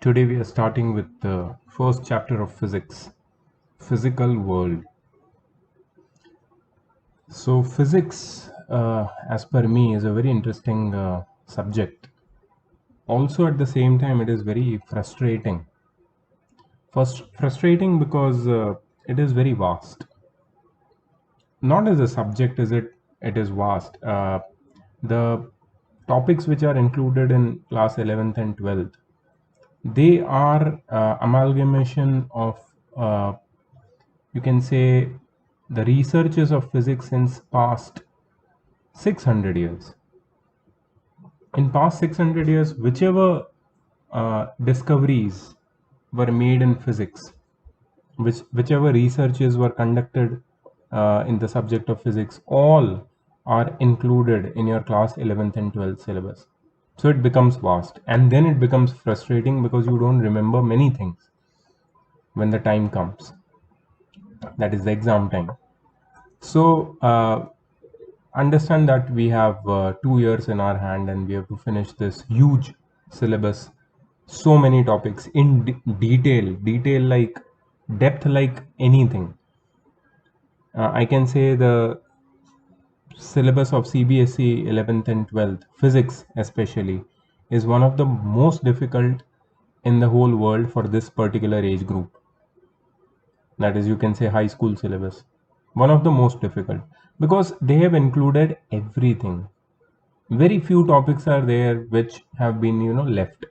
Today we are starting with the first chapter of physics, physical world. So physics, as per me, is a very interesting subject. Also at the same time, it is very frustrating. First, frustrating because it is very vast. Not as a subject is it is vast. The topics which are included in class 11th and 12th, they are amalgamation of you can say the researches of physics since past 600 years. In past 600 years, whichever discoveries were made in physics, whichever researches were conducted in the subject of physics, all are included in your class 11th and 12th syllabus. So it becomes vast, and then it becomes frustrating because you don't remember many things when the time comes. That is the exam time. So understand that we have 2 years in our hand and we have to finish this huge syllabus, so many topics in detail like depth like anything. I can say the syllabus of CBSE 11th and 12th physics especially is one of the most difficult in the whole world for this particular age group. That is, you can say, high school syllabus, one of the most difficult, because they have included everything. Very few topics are there which have been left,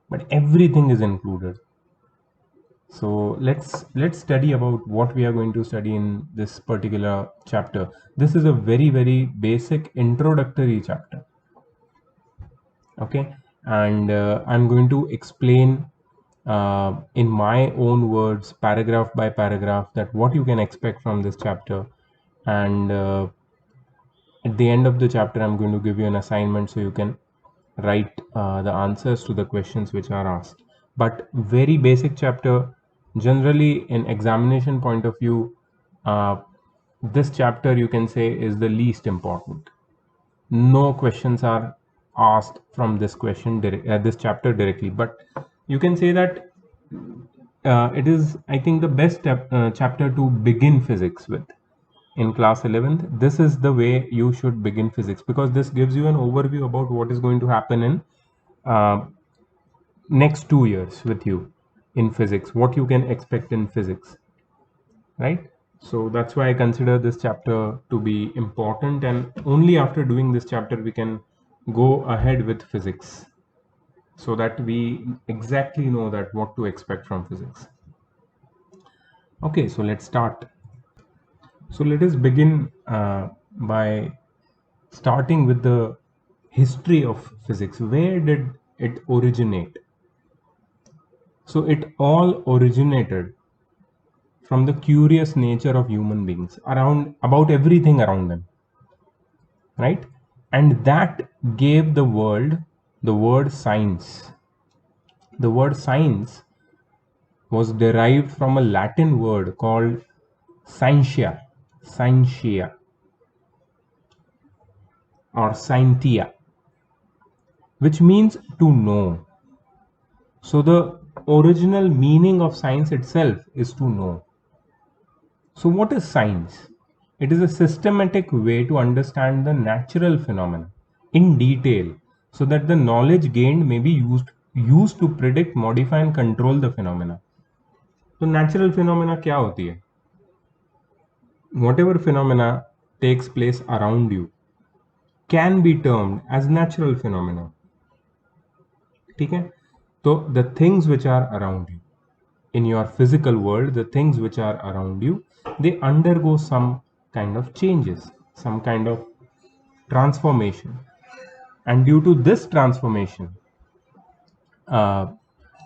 but everything is included. So let's study about what we are going to study in this particular chapter. This is a very basic introductory chapter. Okay, and I'm going to explain in my own words, paragraph by paragraph, that what you can expect from this chapter. And at the end of the chapter, I'm going to give you an assignment so you can write the answers to the questions which are asked. But very basic chapter. Generally, in examination point of view, this chapter you can say is the least important. No questions are asked from this this chapter directly, but you can say that it is, I think, the best chapter to begin physics with. In class 11th, this is the way you should begin physics, because this gives you an overview about what is going to happen in uh, next 2 years with you in physics, what you can expect in physics, right? So that's why I consider this chapter to be important, and only after doing this chapter we can go ahead with physics, so that we exactly know that what to expect from physics. Okay, so let's start. So let us begin by starting with the history of physics. Where did it originate? So it all originated from the curious nature of human beings around about everything around them, right? And that gave the world the word science. The word science was derived from a Latin word called scientia, scientia or scientia, which means to know. So the original meaning of science itself is to know. So what is science? It is a systematic way to understand the natural phenomena in detail, so that the knowledge gained may be used to predict, modify and control the phenomena. So natural phenomena क्या होती है? Whatever phenomena takes place around you can be termed as natural phenomena. ठीक है? So the things which are around you in your physical world, the things which are around you, they undergo some kind of changes, some kind of transformation, and due to this transformation, uh,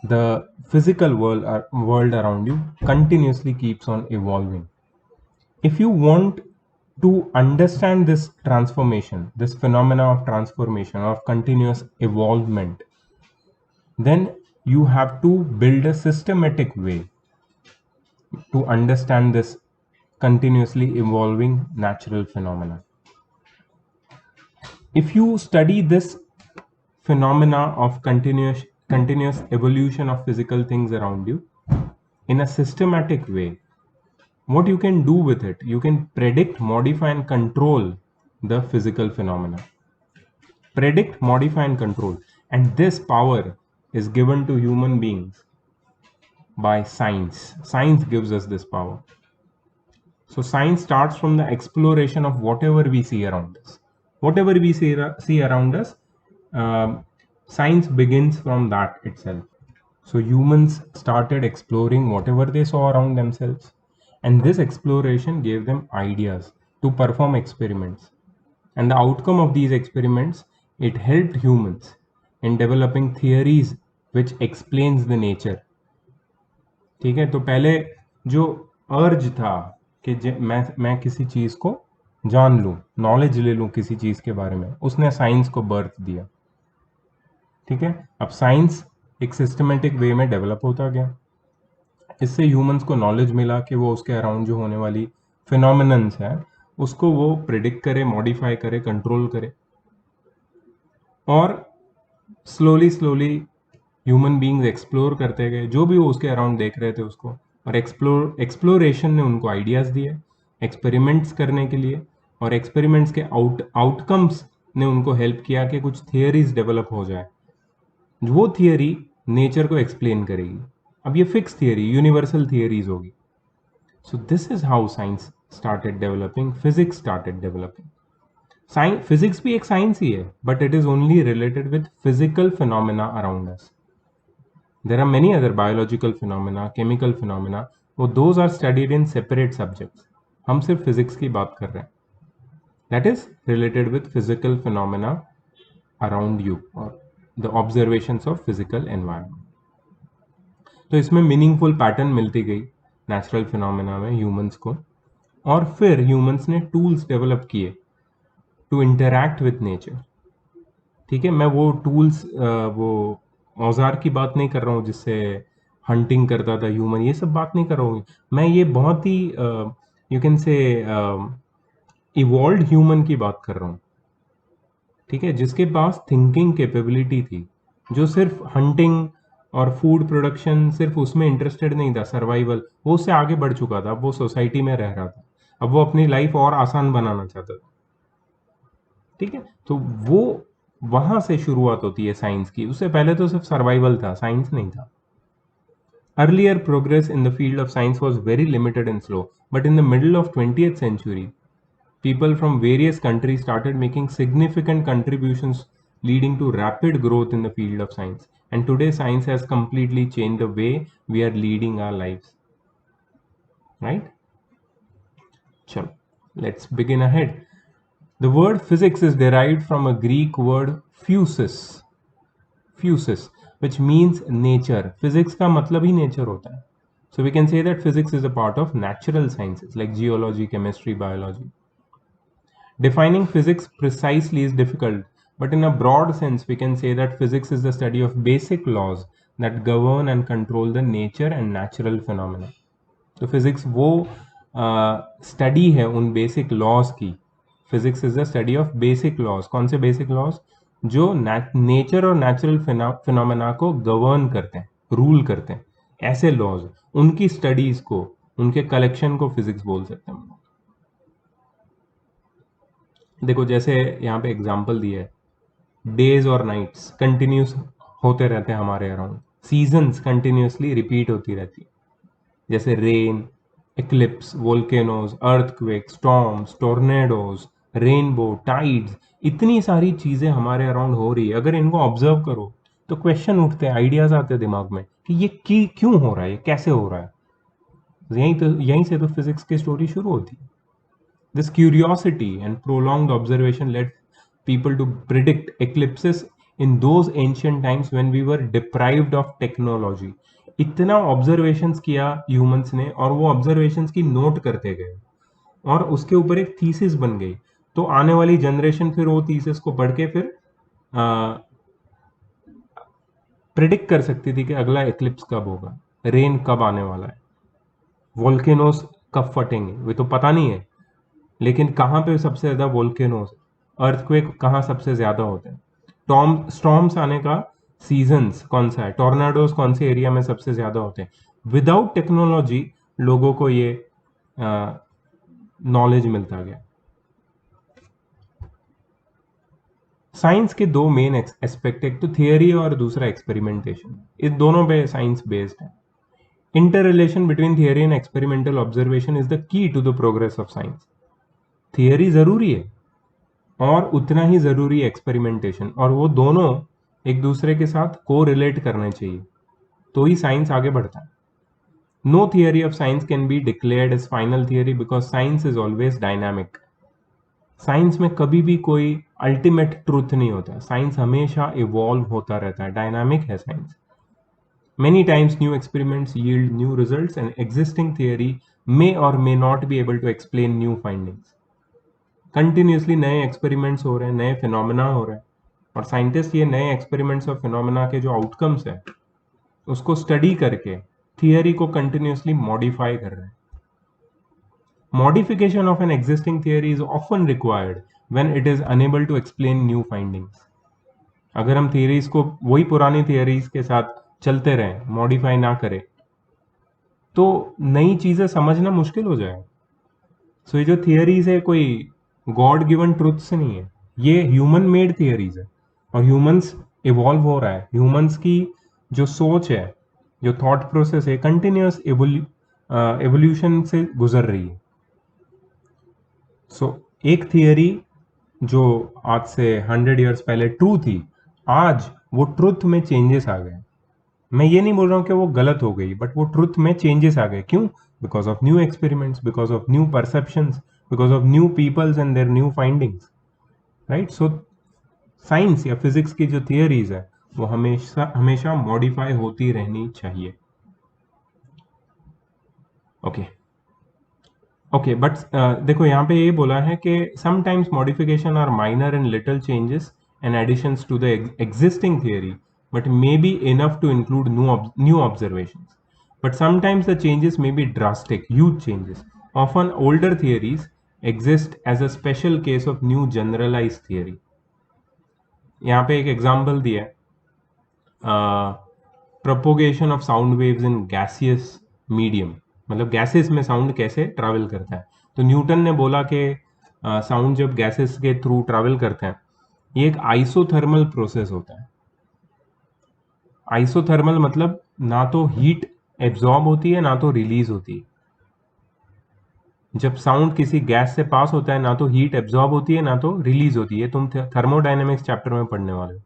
the physical world around you continuously keeps on evolving. If you want to understand this transformation, this phenomena of transformation, of continuous evolvement, then you have to build a systematic way to understand this continuously evolving natural phenomena. If you study this phenomena of continuous evolution of physical things around you in a systematic way. What you can do with it, you can predict, modify and control the physical phenomena. Predict, modify and control, and this power is given to human beings by science. Science gives us this power. So science starts from the exploration of whatever we see around us. Whatever we see around us, science begins from that itself. So humans started exploring whatever they saw around themselves, and this exploration gave them ideas to perform experiments. And the outcome of these experiments, it helped humans in developing theories which explains the nature. ठीक है, तो पहले जो अर्ज था कि मैं किसी चीज को जान लूं, नॉलेज ले लूं किसी चीज के बारे में, उसने साइंस को बर्थ दिया. ठीक है, अब साइंस एक सिस्टमेटिक वे में डेवलप होता गया. इससे ह्यूमंस को नॉलेज मिला कि वो उसके अराउंड जो होने वाली फिनोमिनन्स है उसको वो प्रिडिक्ट करे, मॉडिफाई करे, कंट्रोल करे. और स्लोली ह्यूमन बींग्स एक्सप्लोर करते गए जो भी वो उसके अराउंड देख रहे थे उसको, और एक्सप्लोरेशन ने उनको आइडियाज दिए एक्सपेरिमेंट्स करने के लिए, और एक्सपेरिमेंट्स के आउटकम्स ने उनको हेल्प किया कि कुछ थियरीज डेवलप हो जाए. वो थियरी नेचर को एक्सप्लेन करेगी. अब ये फिक्स थियरी, यूनिवर्सल थियरीज होगी. So this is how science started developing, physics started developing. Physics भी एक साइंस ही है, but it is only related with physical phenomena around us. There are many other biological phenomena, chemical phenomena, वो those are studied in separate subjects. हम सिर्फ physics की बात कर रहे हैं, that is related with physical phenomena around you और the observations of physical environment. तो इसमें मीनिंगफुल पैटर्न मिलती गई नेचुरल फिनोमेना में ह्यूमंस को, और फिर ह्यूमंस ने टूल्स डेवलप किए टू इंटरैक्ट विथ नेचर. ठीक है, मैं वो टूल्स, वो औजार की बात नहीं कर रहा हूँ जिससे हंटिंग करता था ह्यूमन, ये सब बात नहीं कर रहा हूँ मैं. ये बहुत ही you can say evolved human की बात कर रहा हूँ. ठीक है, जिसके पास थिंकिंग कैपेबिलिटी थी, जो सिर्फ हंटिंग और फूड प्रोडक्शन सिर्फ उसमें इंटरेस्टेड नहीं था, सर्वाइवल, वो उससे आगे बढ़ चुका था. अब वो सोसाइटी में रह रहा था, अब वो अपनी लाइफ और आसान बनाना चाहता था. ठीक है, तो वो वहां से शुरुआत होती है साइंस की. उससे पहले तो सिर्फ सर्वाइवल था, साइंस नहीं था. Earlier progress in the field of science was very limited and slow, but in the middle of 20th century, people from various countries started making significant contributions, leading to rapid growth in the field of science. And today science has completely changed the way we are leading our lives. Right? Chalo, let's begin ahead. The word physics is derived from a Greek word physis, which means nature. Physics का मतलब ही nature होता है. So we can say that physics is a part of natural sciences like geology, chemistry, biology. Defining physics precisely is difficult, but in a broad sense, we can say that physics is the study of basic laws that govern and control the nature and natural phenomena. तो physics वो study है उन basic laws की. Physics is the study of basic laws. कौन से basic laws? जो nature और natural phenomena को गवर्न करते हैं, रूल करते हैं, ऐसे लॉज, उनकी स्टडीज को, उनके कलेक्शन को फिजिक्स बोल सकते हैं. देखो, जैसे यहाँ पे एग्जांपल दिया है, डेज और नाइट्स कंटिन्यूस होते रहते हैं हमारे अराउंड, सीजन्स कंटिन्यूसली रिपीट होती रहती है, जैसे rain, Eclipse, volcanoes, earthquake, storms, tornadoes, rainbow, tides, इतनी सारी चीजें हमारे अराउंड हो रही है. अगर इनको ऑब्जर्व करो तो क्वेश्चन उठते हैं, आइडियाज आते हैं दिमाग में कि ये क्यों हो रहा है, ये कैसे हो रहा है. यहीं से तो फिजिक्स की स्टोरी शुरू होती है. This curiosity and prolonged observation led people to predict eclipses in those ancient times when we were deprived of technology. इतना ऑब्जर्वेशंस किया ह्यूमंस ने, और वो ऑब्जर्वेशंस की नोट करते गए, और उसके ऊपर एक थीसिस बन गई. तो आने वाली जनरेशन फिर वो थीसिस को पढ़ के फिर प्रिडिक्ट कर सकती थी कि अगला एक्लिप्स कब होगा, रेन कब आने वाला है, वोल्केनोस कब फटेंगे, वे तो पता नहीं है, लेकिन कहाँ पे सबसे ज्यादा वोल्केनोस, अर्थक्वेक कहाँ सबसे ज्यादा होते हैं, स्टॉर्म्स आने का सीजन्स कौन सा है, टॉर्नाडोज कौन से एरिया में सबसे ज्यादा होते हैं। विदाउट टेक्नोलॉजी लोगों को ये नॉलेज मिलता गया। साइंस के दो मेन एस्पेक्ट, एक तो थियरी और दूसरा एक्सपेरिमेंटेशन, इस दोनों पे साइंस बेस्ड है। Interrelation between theory and experimental observation is the key to the progress of science. Theory जरूरी है और उतना ही जरूरी है एक्सपेरिमेंटेशन, और वो दोनों एक दूसरे के साथ को रिलेट करने चाहिए, तो ही साइंस आगे बढ़ता है। No theory of science can be declared as final theory because science is always dynamic. Science में कभी भी कोई अल्टीमेट ट्रूथ नहीं होता, साइंस हमेशा इवॉल्व होता रहता है, डायनामिक है science. Many times new experiments yield new results and existing theory may or may not be able to explain new findings. Continuously नए एक्सपेरिमेंट्स हो रहे हैं, नए फिनोमेना हो रहे हैं, और साइंटिस्ट ये नए एक्सपेरिमेंट्स और फिनोमेना के जो आउटकम्स है उसको स्टडी करके थियरी को कंटिन्यूसली मॉडिफाई कर रहे हैं। Modification of an existing theory is often required when it is unable to explain new findings. अगर हम थियरीज को वही पुरानी थियरीज के साथ चलते रहें, मॉडिफाई ना करें, तो नई चीजें समझना मुश्किल हो जाएगा। सो ये जो थियरीज है कोई गॉड गिवन ट्रुथ से नहीं है, ये ह्यूमन मेड थियरीज है, और ह्यूमंस इवॉल्व हो रहा है। ह्यूमंस की जो सोच है, जो थॉट प्रोसेस है, कंटिन्यूस एवोल्यूशन से गुजर रही है। सो एक थियरी जो आज से 100 ईयर्स पहले ट्रू थी, आज वो ट्रुथ में चेंजेस आ गए। मैं ये नहीं बोल रहा हूँ कि वो गलत हो गई, बट वो ट्रुथ में चेंजेस आ गए। क्यों? Because of new experiments, because of new perceptions, because of new peoples and their new findings, right. So science या फिजिक्स की जो थियरीज है वो हमेशा हमेशा मॉडिफाई होती रहनी चाहिए। ओके बट देखो यहाँ पे ये बोला है कि sometimes modification are minor and little changes and additions to the existing theory, but may be enough to include new observations. But sometimes the changes may be drastic, huge changes. Often older theories exist as a special case of new generalized theory. यहाँ पे एक example दिया है, propagation of sound waves in gaseous medium, मतलब gases में sound कैसे travel करता है। तो न्यूटन ने बोला कि साउंड जब गैसेस के थ्रू ट्रैवल करते हैं, ये एक आइसोथर्मल प्रोसेस होता है। आइसोथर्मल मतलब ना तो हीट एब्जॉर्ब होती है ना तो रिलीज होती है। जब साउंड किसी गैस से पास होता है, ना तो हीट एब्जॉर्ब होती है ना तो रिलीज होती है। तुम थर्मोडायनेमिक्स चैप्टर में पढ़ने वाले हो,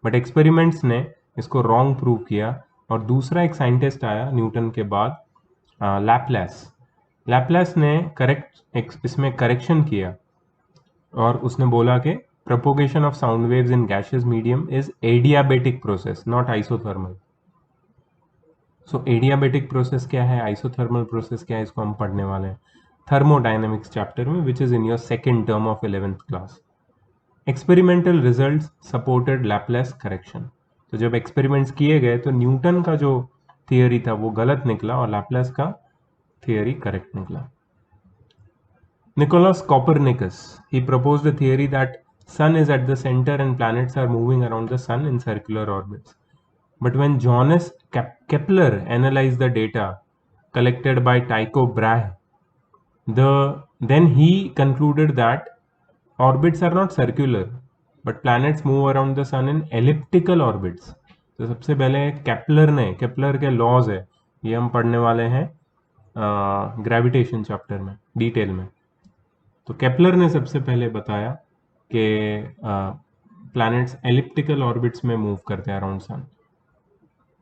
बट एक्सपेरिमेंट्स ने इसको रॉन्ग प्रूव किया। और दूसरा एक साइंटिस्ट आया न्यूटन के बाद, लैपलेस। लैपलेस ने इसमें करेक्शन किया और उसने बोला कि propagation of sound waves in gaseous medium is adiabatic process, not isothermal. So adiabatic process क्या है, isothermal process क्या है, इसको हम पढ़ने वाले हैं thermodynamics चैप्टर में, which is in your second term of 11th class. Experimental results supported Laplace correction. तो जब एक्सपेरिमेंट्स किए गए तो न्यूटन का जो थियरी था वो गलत निकला और लैप्लेस का थियरी करेक्ट निकला। Nicolaus Copernicus, he proposed a theory that sun is at the center and planets are moving around the sun in circular orbits. But when Johannes Kepler analyzed the data collected by Tycho Brahe, then he concluded that orbits are not circular, but planets move around the sun in elliptical orbits. तो सबसे पहले Kepler के laws है, ये हम पढ़ने वाले हैं ग्रेविटेशन चैप्टर में डिटेल में। तो केपलर ने सबसे पहले बताया कि प्लैनेट्स एलिप्टिकल ऑर्बिट्स में मूव करते हैं अराउंड सन।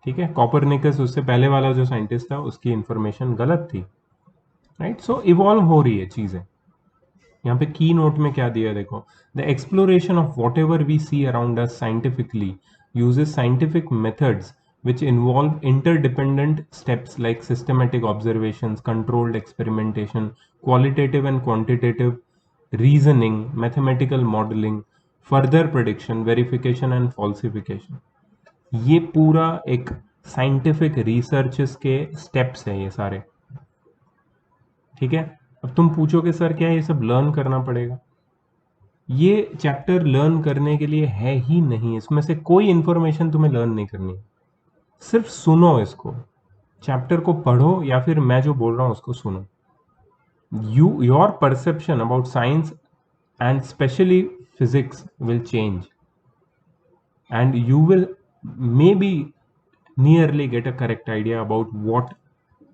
ठीक है, कोपरनिकस उससे पहले वाला जो साइंटिस्ट था उसकी इंफॉर्मेशन गलत थी, राइट। सो इवॉल्व हो रही है चीजें। यहाँ पे की नोट में क्या दिया देखो, the exploration of whatever we see around us scientifically uses scientific methods which involve interdependent steps like systematic observations, controlled experimentation, qualitative and quantitative reasoning, mathematical modeling, further prediction, verification and falsification. ये पूरा एक scientific researches के steps हैं ये सारे। ठीक है, अब तुम पूछोगे सर क्या ये सब लर्न करना पड़ेगा? ये चैप्टर लर्न करने के लिए है ही नहीं, इसमें से कोई इंफॉर्मेशन तुम्हें लर्न नहीं करनी, सिर्फ सुनो इसको, चैप्टर को पढ़ो या फिर मैं जो बोल रहा हूँ उसको सुनो. Your perception about science and especially physics will change, and you will maybe nearly get a correct idea about what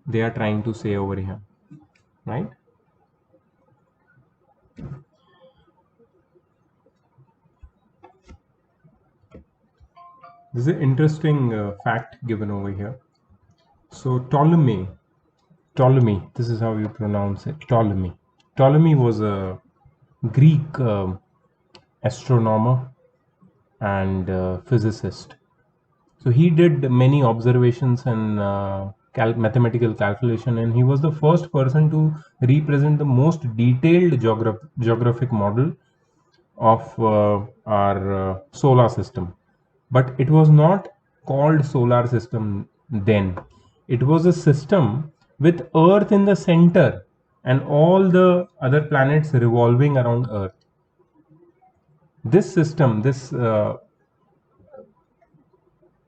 they are trying to say over here, right? This is an interesting fact given over here. So Ptolemy, this is how you pronounce it, Ptolemy. Ptolemy was a Greek astronomer and physicist. So he did many observations and mathematical calculation, and he was the first person to represent the most detailed geographic model of our solar system. But it was not called solar system then. It was a system with Earth in the center and all the other planets revolving around Earth. This system, this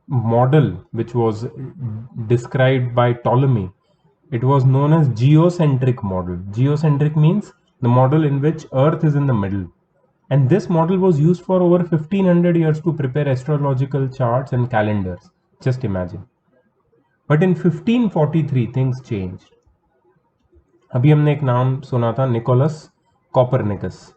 model which was described by Ptolemy, it was known as geocentric model. Geocentric means the model in which Earth is in the middle. And this model was used for over 1500 years to prepare astrological charts and calendars. Just imagine. But in 1543 things changed. अभी हमने एक नाम सुना था, Nicholas Copernicus.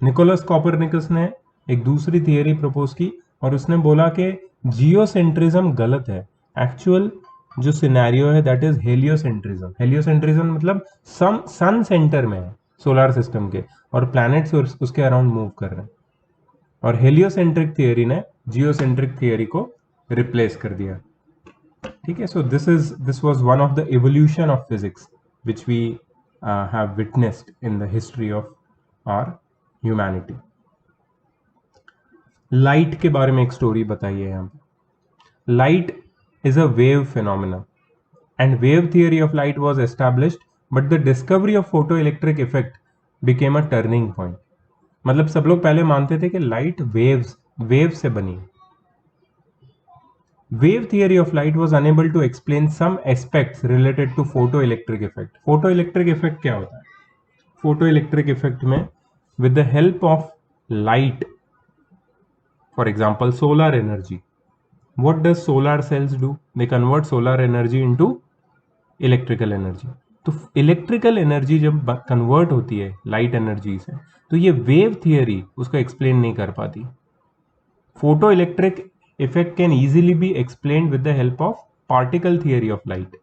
Nicholas Copernicus ने एक दूसरी theory propose की और उसने बोला कि जियोसेंट्रिज्म गलत है. एक्चुअल जो सिनेरियो है दैट इज हेलियोसेंट्रिज्म. हेलियोसेंट्रिज्म मतलब सन सेंटर में है सोलर सिस्टम के और प्लैनेट्स उसके अराउंड मूव कर रहे हैं. और हेलियोसेंट्रिक थियरी ने जियोसेंट्रिक थियरी को रिप्लेस कर दिया. ठीक है. So this was one of the evolution of physics which we have witnessed in the history of our humanity. Light के बारे में एक स्टोरी बताइए यहाँ पे. Light is a wave phenomena and wave theory of light was established, but the discovery of photoelectric effect became a turning point. मतलब सब लोग पहले मानते थे कि लाइट वेव से बनी. Wave theory of light was unable to explain some aspects related to photoelectric effect. Photoelectric effect क्या होता है? Photoelectric effect में with the help of light, for example solar energy, what does solar cells do? They convert solar energy into electrical energy. तो electrical energy जब convert होती है light energy से, तो ये वेव थियरी उसको एक्सप्लेन नहीं कर पाती. Photo electric effect can easily be explained with the help of particle theory of light.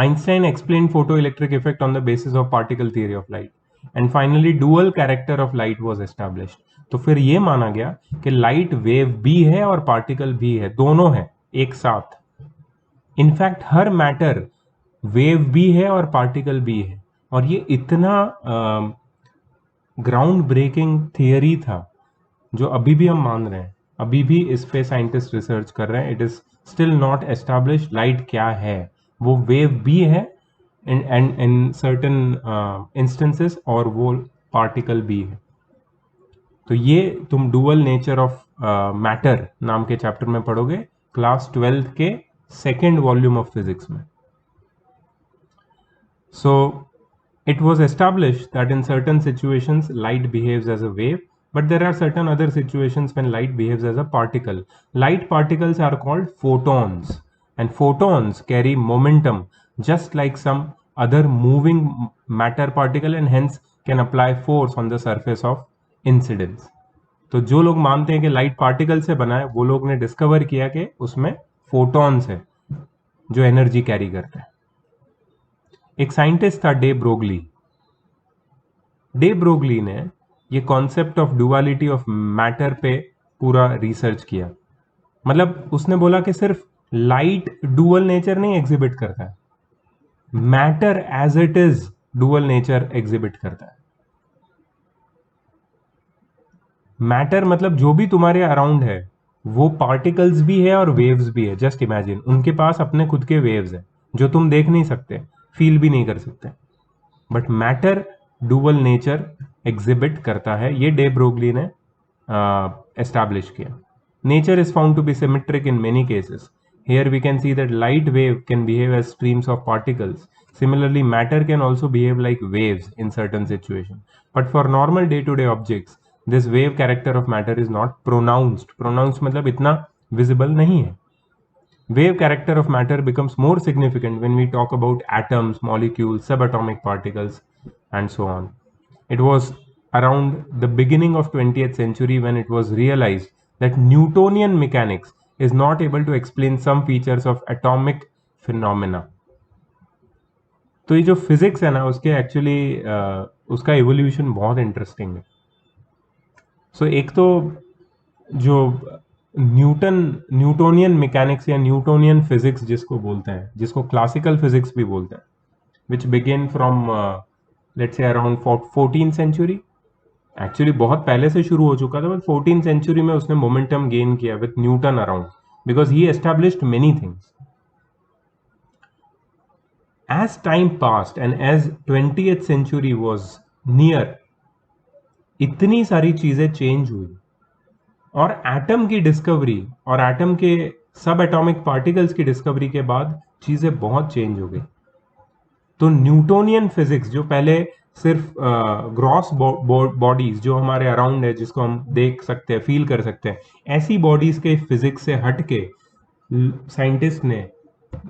Einstein explained photoelectric effect on the basis of particle theory of light, and finally dual character of light was established. तो फिर ये माना गया कि light wave भी है और particle भी है, दोनों है एक साथ. इनफैक्ट हर मैटर वेव भी है और पार्टिकल भी है. और ये इतना ग्राउंड ब्रेकिंग थियरी था जो अभी भी हम मान रहे हैं. अभी भी इस पे साइंटिस्ट रिसर्च कर रहे हैं. It is still not established light क्या है. वो वेव भी है इन सर्टेन इंस्टेंसेस और वो पार्टिकल भी है. तो ये तुम डुअल नेचर ऑफ मैटर नाम के चैप्टर में पढ़ोगे क्लास 12th के सेकेंड वॉल्यूम ऑफ फिजिक्स में. So it was established that in certain situations light behaves as a wave. But there are certain other situations when light behaves as a particle. Light particles are called photons, and photons carry momentum just like some other moving matter particle and hence can apply force on the surface of incidence. तो जो लोग मानते हैं कि light particle से बना है, वो लोग ने डिस्कवर किया कि उसमें फोटॉन्स है जो एनर्जी कैरी करते हैं. एक साइंटिस्ट था डे ब्रोगली. डे ब्रोगली ने ये concept of duality of matter पे पूरा रिसर्च किया. मतलब उसने बोला कि सिर्फ लाइट डुअल नेचर नहीं एग्जिबिट करता है, matter as it is dual nature exhibit करता है. मैटर मतलब जो भी तुम्हारे अराउंड है वो पार्टिकल्स भी है और वेव्स भी है. जस्ट इमेजिन, उनके पास अपने खुद के वेव्स है जो तुम देख नहीं सकते, फील भी नहीं कर सकते. But matter dual nature exhibit करता है, ये डे ब्रोगली ने एस्टैब्लिश किया. Nature is found to be symmetric in many cases. Here we can see that light wave can behave as streams of particles. Similarly, matter can also behave like waves in certain situations. But for normal day-to-day objects, this wave character of matter is not pronounced. Pronounced मतलब इतना visible नहीं है. Wave character of matter becomes more significant when we talk about atoms, molecules, subatomic particles, and so on. It was around the beginning of 20th century when it was realized that Newtonian mechanics is not able to explain some features of atomic phenomena. तो ये जो physics है ना उसके actually उसका evolution बहुत interesting है. सो एक तो जो न्यूटोनियन मैकेनिक्स या न्यूटोनियन फिजिक्स जिसको बोलते हैं, जिसको क्लासिकल फिजिक्स भी बोलते हैं, which begin from let's say around 14th century. Actually बहुत पहले से शुरू हो चुका था, बट 14th सेंचुरी में उसने मोमेंटम गेन किया with Newton around, because he established many things. As time passed and as 20th century was near, इतनी सारी चीजें चेंज हुई और एटम की डिस्कवरी और एटम के सब एटॉमिक पार्टिकल्स की डिस्कवरी के बाद चीजें बहुत चेंज हो गई. तो न्यूटोनियन फिजिक्स जो पहले सिर्फ ग्रॉस बॉडीज जो हमारे अराउंड है, जिसको हम देख सकते हैं, फील कर सकते हैं, ऐसी बॉडीज के फिजिक्स से हटके साइंटिस्ट ने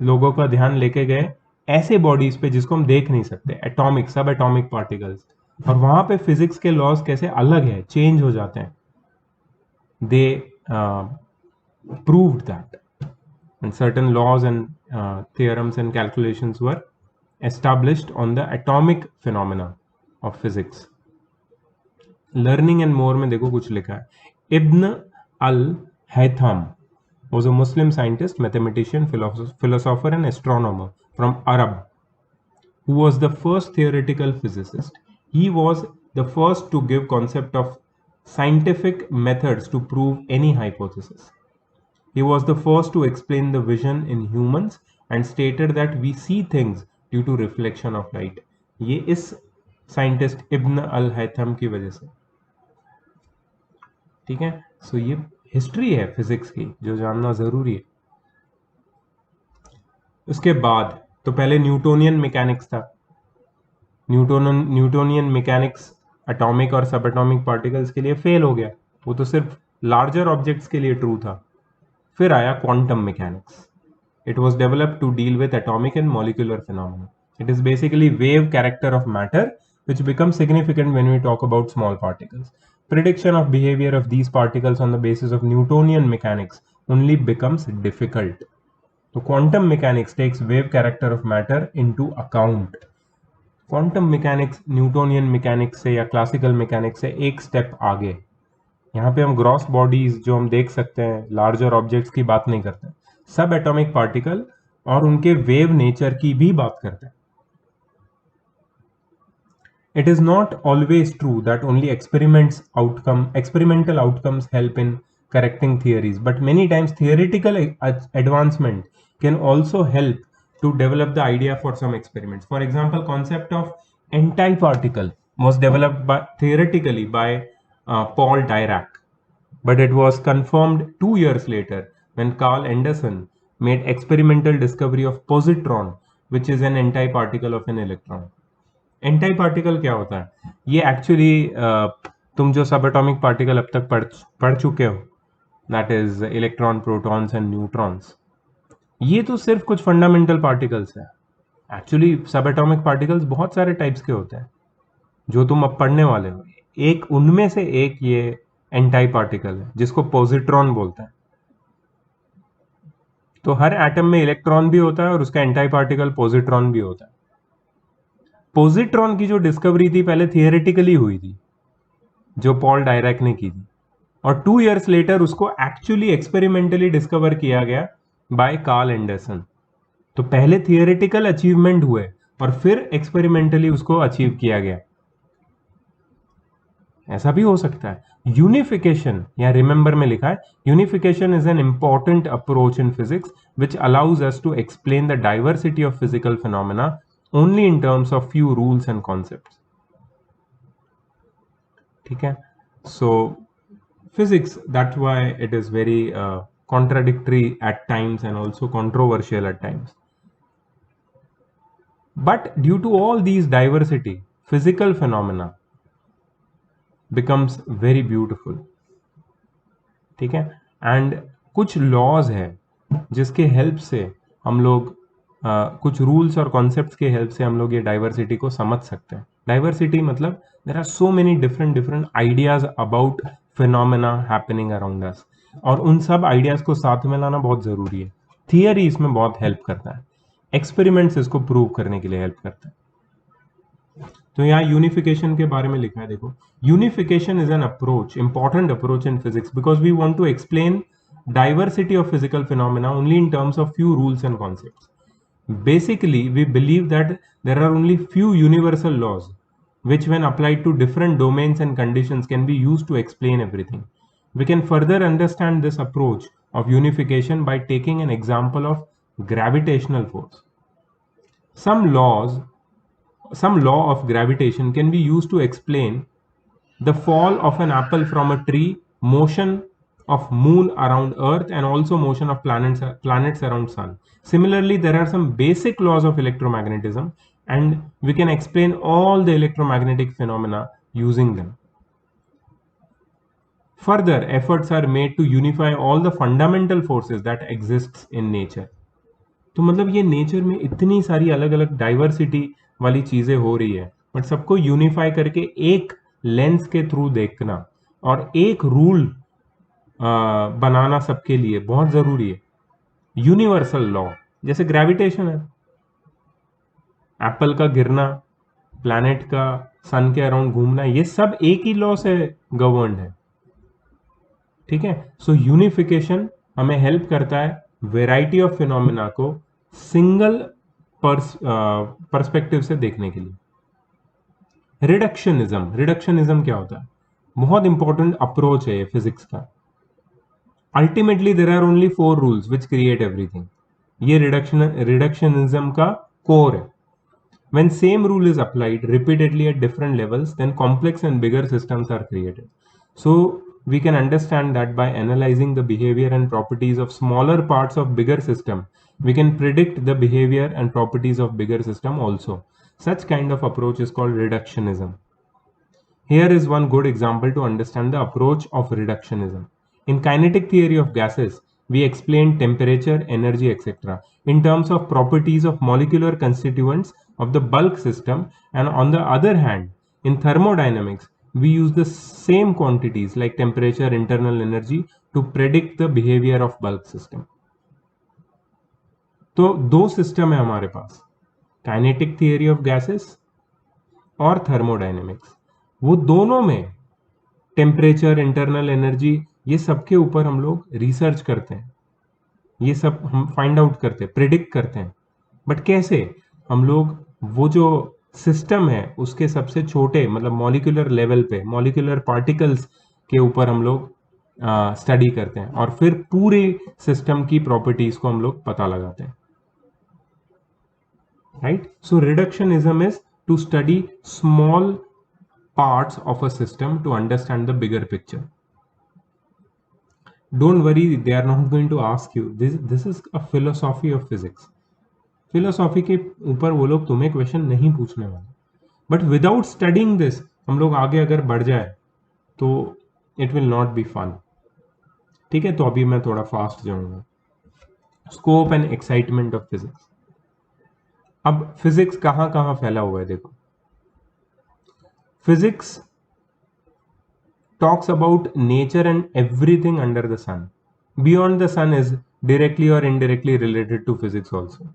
लोगों का ध्यान लेके गए ऐसे बॉडीज पे जिसको हम देख नहीं सकते, एटॉमिक सब एटॉमिक पार्टिकल्स, और वहां पे फिजिक्स के लॉज कैसे अलग है, चेंज हो जाते हैं. They proved that and certain laws and theorems and calculations were established on the atomic phenomena of physics. Learning and more में देखो कुछ लिखा है. Ibn al-Haytham was a Muslim scientist, mathematician, philosopher and astronomer from Arab, who was the first theoretical physicist. He was the first to give concept of scientific methods to prove any hypothesis. He was the first to explain the vision in humans and stated that we see things due to reflection of light. ये इस scientist इब्न अल हैथम की वजह से. ठीक है, सो ये history है physics की जो जानना जरूरी है. उसके बाद तो पहले न्यूटोनियन मैकेनिक्स था. न्यूटोनियन मैकेनिक्स एटॉमिक और सब एटॉमिक पार्टिकल्स के लिए फेल हो गया, वो तो सिर्फ लार्जर ऑब्जेक्ट्स के लिए ट्रू था. फिर आया quantum mechanics. It was developed to deal with atomic and molecular phenomena. It is basically wave character of matter which becomes significant when we talk about small particles. Prediction of behavior of these particles on the basis of Newtonian mechanics only becomes difficult. So quantum mechanics takes wave character of matter into account. Quantum mechanics Newtonian mechanics से या classical mechanics से एक step आगे. यहाँ पे हम gross bodies जो हम देख सकते हैं, लार्जर ऑब्जेक्ट्स की बात नहीं करते, सब एटॉमिक पार्टिकल और उनके वेव नेचर की भी बात करते हैं. It is not always true that only experimental outcomes help in correcting theories, but many times theoretical advancement can also help to develop the idea for some experiments. For example, concept of antiparticle was developed theoretically by Paul Dirac, but it was confirmed 2 years later when Carl Anderson made experimental discovery of positron, which is an antiparticle of an electron. Antiparticle क्या होता है? ये actually तुम जो subatomic particle अब तक पढ़ चुके हो, that is electron, protons and neutrons, ये तो सिर्फ कुछ fundamental particles है. Actually subatomic particles बहुत सारे types के होते हैं जो तुम अब पढ़ने वाले हो. एक उनमें से एक ये एंटाई पार्टिकल है जिसको पोजिट्रॉन बोलते हैं. तो हर एटम में इलेक्ट्रॉन भी होता है और उसका एंटाई पार्टिकल पोजिट्रॉन भी होता है. पोजिट्रॉन की जो डिस्कवरी थी पहले थियोरेटिकली हुई थी, जो पॉल डायरैक ने की थी, और 2 years लेटर उसको एक्चुअली एक्सपेरिमेंटली डिस्कवर किया गया बाय कार्ल एंडरसन. तो पहले थियोरेटिकल अचीवमेंट हुए और फिर एक्सपेरिमेंटली उसको अचीव किया गया. ऐसा भी हो सकता है. यूनिफिकेशन या रिमेंबर में लिखा है, unification is an important approach in physics which allows us to explain the diversity of physical phenomena only in terms of few rules and concepts. ठीक है. So physics, that's why it is very contradictory at times and also controversial at times. But due to all these diversity, physical phenomena becomes very beautiful. ठीक है. And कुछ laws है जिसके help से हम लोग कुछ रूल्स और कॉन्सेप्ट्स के हेल्प से हम लोग ये डाइवर्सिटी को समझ सकते हैं. डाइवर्सिटी मतलब there are so many different different ideas about phenomena happening around us, और उन सब आइडियाज को साथ में लाना बहुत जरूरी है. थियरी इसमें बहुत हेल्प करता है, एक्सपेरिमेंट्स इसको प्रूव करने के लिए हेल्प करता है. तो यहाँ यूनिफिकेशन के बारे में लिखा है, देखो. Unification is an approach, important approach in physics because we want to explain diversity of physical phenomena only in terms of few rules and concepts. Basically, we believe that there are only few universal laws which, when applied to different domains and conditions, can be used to explain everything. We can further understand this approach of unification by taking an example of gravitational force. Some law of gravitation can be used to explain the fall of an apple from a tree, motion of moon around earth, and also motion of planets around sun. Similarly, there are some basic laws of electromagnetism, and we can explain all the electromagnetic phenomena using them. Further, efforts are made to unify all the fundamental forces that exists in nature. तो मतलब ये nature में इतनी सारी अलग अलग diversity वाली चीजें हो रही है, बट सबको यूनिफाई करके एक लेंस के थ्रू देखना और एक रूल बनाना सबके लिए बहुत जरूरी है. यूनिवर्सल लॉ जैसे ग्रेविटेशन है, एप्पल का गिरना, प्लैनेट का सन के अराउंड घूमना, ये सब एक ही लॉ से गवर्न्ड है. ठीक है. सो यूनिफिकेशन हमें हेल्प करता है वेराइटी ऑफ फिनोमिना को सिंगल पर्सपेक्टिव से देखने के लिए. रिडक्शनिज्म क्या होता है? बहुत इंपॉर्टेंट अप्रोच है ये फिजिक्स का. Ultimately there are only 4 rules which create everything. ये रिडक्शनिज्म का कोर है. When same rule is applied repeatedly at different levels, then complex and bigger systems are created. So we can understand that by analyzing the behavior and properties of smaller parts of bigger system, we can predict the behavior and properties of bigger system also. Such kind of approach is called reductionism. Here is one good example to understand the approach of reductionism. In kinetic theory of gases, we explain temperature, energy, etc. in terms of properties of molecular constituents of the bulk system, and on the other hand, in thermodynamics, we use the same quantities like temperature, internal energy to predict the behavior of bulk system. तो दो system है हमारे पास, kinetic theory of gases और thermodynamics. वो दोनों में temperature, internal energy, ये सबके ऊपर हम लोग रिसर्च करते हैं, ये सब हम फाइंड आउट करते हैं, प्रिडिक्ट करते हैं. बट कैसे? हम लोग वो जो सिस्टम है उसके सबसे छोटे मतलब मॉलिक्यूलर लेवल पे, मॉलिक्यूलर पार्टिकल्स के ऊपर हम लोग स्टडी करते हैं और फिर पूरे सिस्टम की प्रॉपर्टीज को हम लोग पता लगाते हैं. Right. So reductionism is to study small parts of a system to understand the bigger picture. Don't worry, they are not going to ask you. This is a philosophy of physics. Philosophy के ऊपर वो लोग तुम्हें question नहीं पूछने वाले. But without studying this हम लोग आगे अगर बढ़ जाए तो it will not be fun. ठीक है. तो अभी मैं थोड़ा फास्ट जाऊंगा. Scope and excitement of physics. अब फिजिक्स कहाँ कहाँ फैला हुआ है देखो. Physics talks about nature and everything under the sun. Beyond the sun is directly or indirectly related to physics also.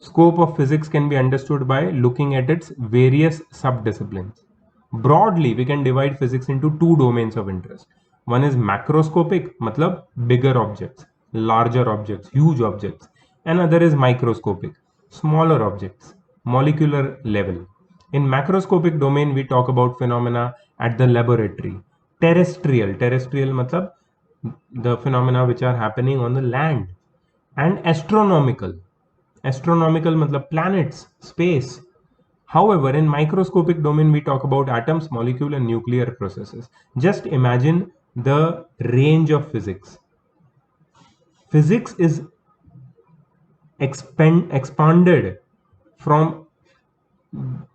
Scope of physics can be understood by looking at its various subdisciplines. Broadly, we can divide physics into 2 domains of interest. One is macroscopic, matlab bigger objects, larger objects, huge objects. Another is microscopic, smaller objects, molecular level. In macroscopic domain, we talk about phenomena at the laboratory. Terrestrial matlab the phenomena which are happening on the land. And astronomical matlab planets, space. However, in microscopic domain, we talk about atoms, molecule, and nuclear processes. Just imagine the range of physics. Physics is expanded from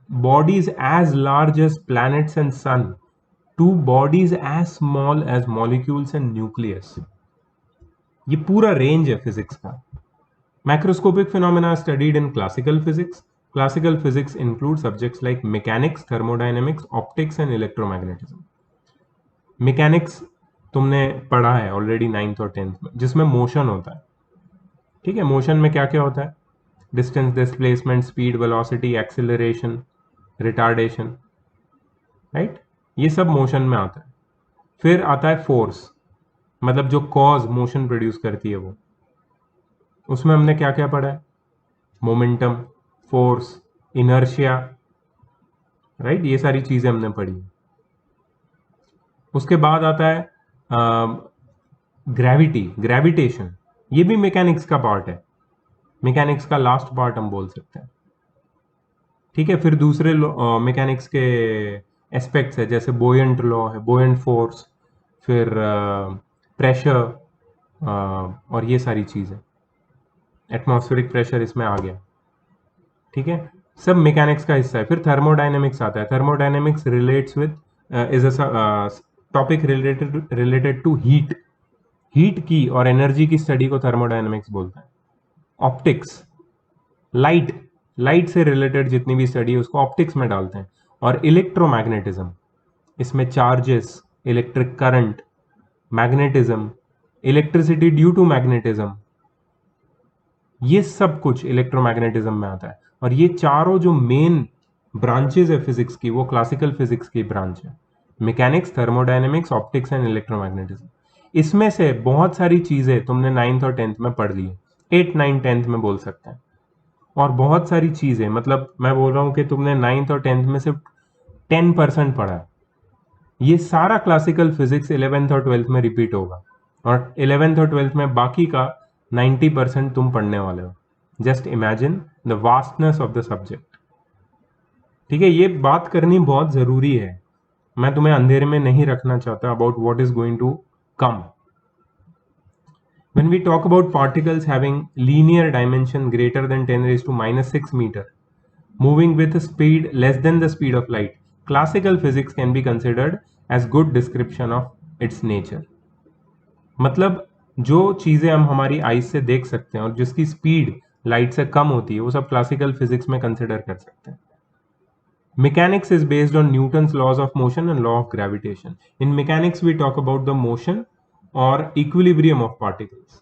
bodies as large as planets and sun to bodies as small as molecules and nucleus. ये पूरा range है physics का. Macroscopic phenomena are studied in classical physics. Classical physics include subjects like mechanics, thermodynamics, optics and electromagnetism. Mechanics तुमने पढ़ा है already 9th और 10th में, जिसमें मोशन होता है. ठीक है, मोशन में क्या क्या होता है? Distance, displacement, speed, velocity, acceleration, retardation, right? ये सब मोशन में आता है. फिर आता है फोर्स, मतलब जो कॉज मोशन प्रोड्यूस करती है वो. उसमें हमने क्या क्या पढ़ा है? Momentum, force, inertia, right? ये सारी चीजें हमने पढ़ी. उसके बाद आता है ग्रेविटी, ग्रेविटेशन. ये भी मैकेनिक्स का पार्ट है, मैकेनिक्स का लास्ट पार्ट हम बोल सकते हैं. ठीक है, फिर दूसरे मैकेनिक्स के एस्पेक्ट्स है, जैसे बोयंट लॉ है, बोयंट फोर्स, फिर प्रेशर और ये सारी चीज़ें. एटमॉस्फेरिक प्रेशर इसमें आ गया. ठीक है, सब मैकेनिक्स का हिस्सा है. फिर थर्मोडायनेमिक्स आता है. Thermodynamics relates with is a topic related to heat. Heat की और एनर्जी की स्टडी को थर्मोडायनेमिक्स बोलता है. ऑप्टिक्स, लाइट से रिलेटेड जितनी भी स्टडी है उसको ऑप्टिक्स में डालते हैं. और इलेक्ट्रोमैग्नेटिज्म, इसमें charges, electric current, magnetism, electricity due to magnetism, ये सब कुछ इलेक्ट्रोमैग्नेटिज्म में आता है. और ये चारों जो मेन ब्रांचेज है फिजिक्स की, वो क्लासिकल फिजिक्स की ब्रांच है. Mechanics, thermodynamics, optics and electromagnetism. इसमें से बहुत सारी चीजें तुमने 9th और 10th में पढ़ ली है, 8, 9, 10th में बोल सकते हैं. और बहुत सारी चीजें, मतलब मैं बोल रहा हूं कि तुमने 9th और 10th में सिर्फ 10% पढ़ा है. ये सारा क्लासिकल फिजिक्स 11th और 12th में रिपीट होगा, और 11th और 12th में बाकी का 90% तुम पढ़ने वाले हो. Just imagine the vastness of the subject. ठीक है, ये बात करनी बहुत जरूरी है. मैं तुम्हें अंधेरे में नहीं रखना चाहता about what is going to come. When we talk about particles having linear dimension greater than 10 raised to -6 meter, moving with a speed less than the speed of light, classical physics can be considered as good description of its nature. मतलब जो चीजें हम हमारी eyes से देख सकते हैं और जिसकी स्पीड लाइट से कम होती है, वो सब क्लासिकल फिजिक्स में कंसिडर कर सकते हैं. Mechanics is based on Newton's laws of motion and law of gravitation. In mechanics, we talk about the motion और इक्विलिब्रियम ऑफ पार्टिकल्स.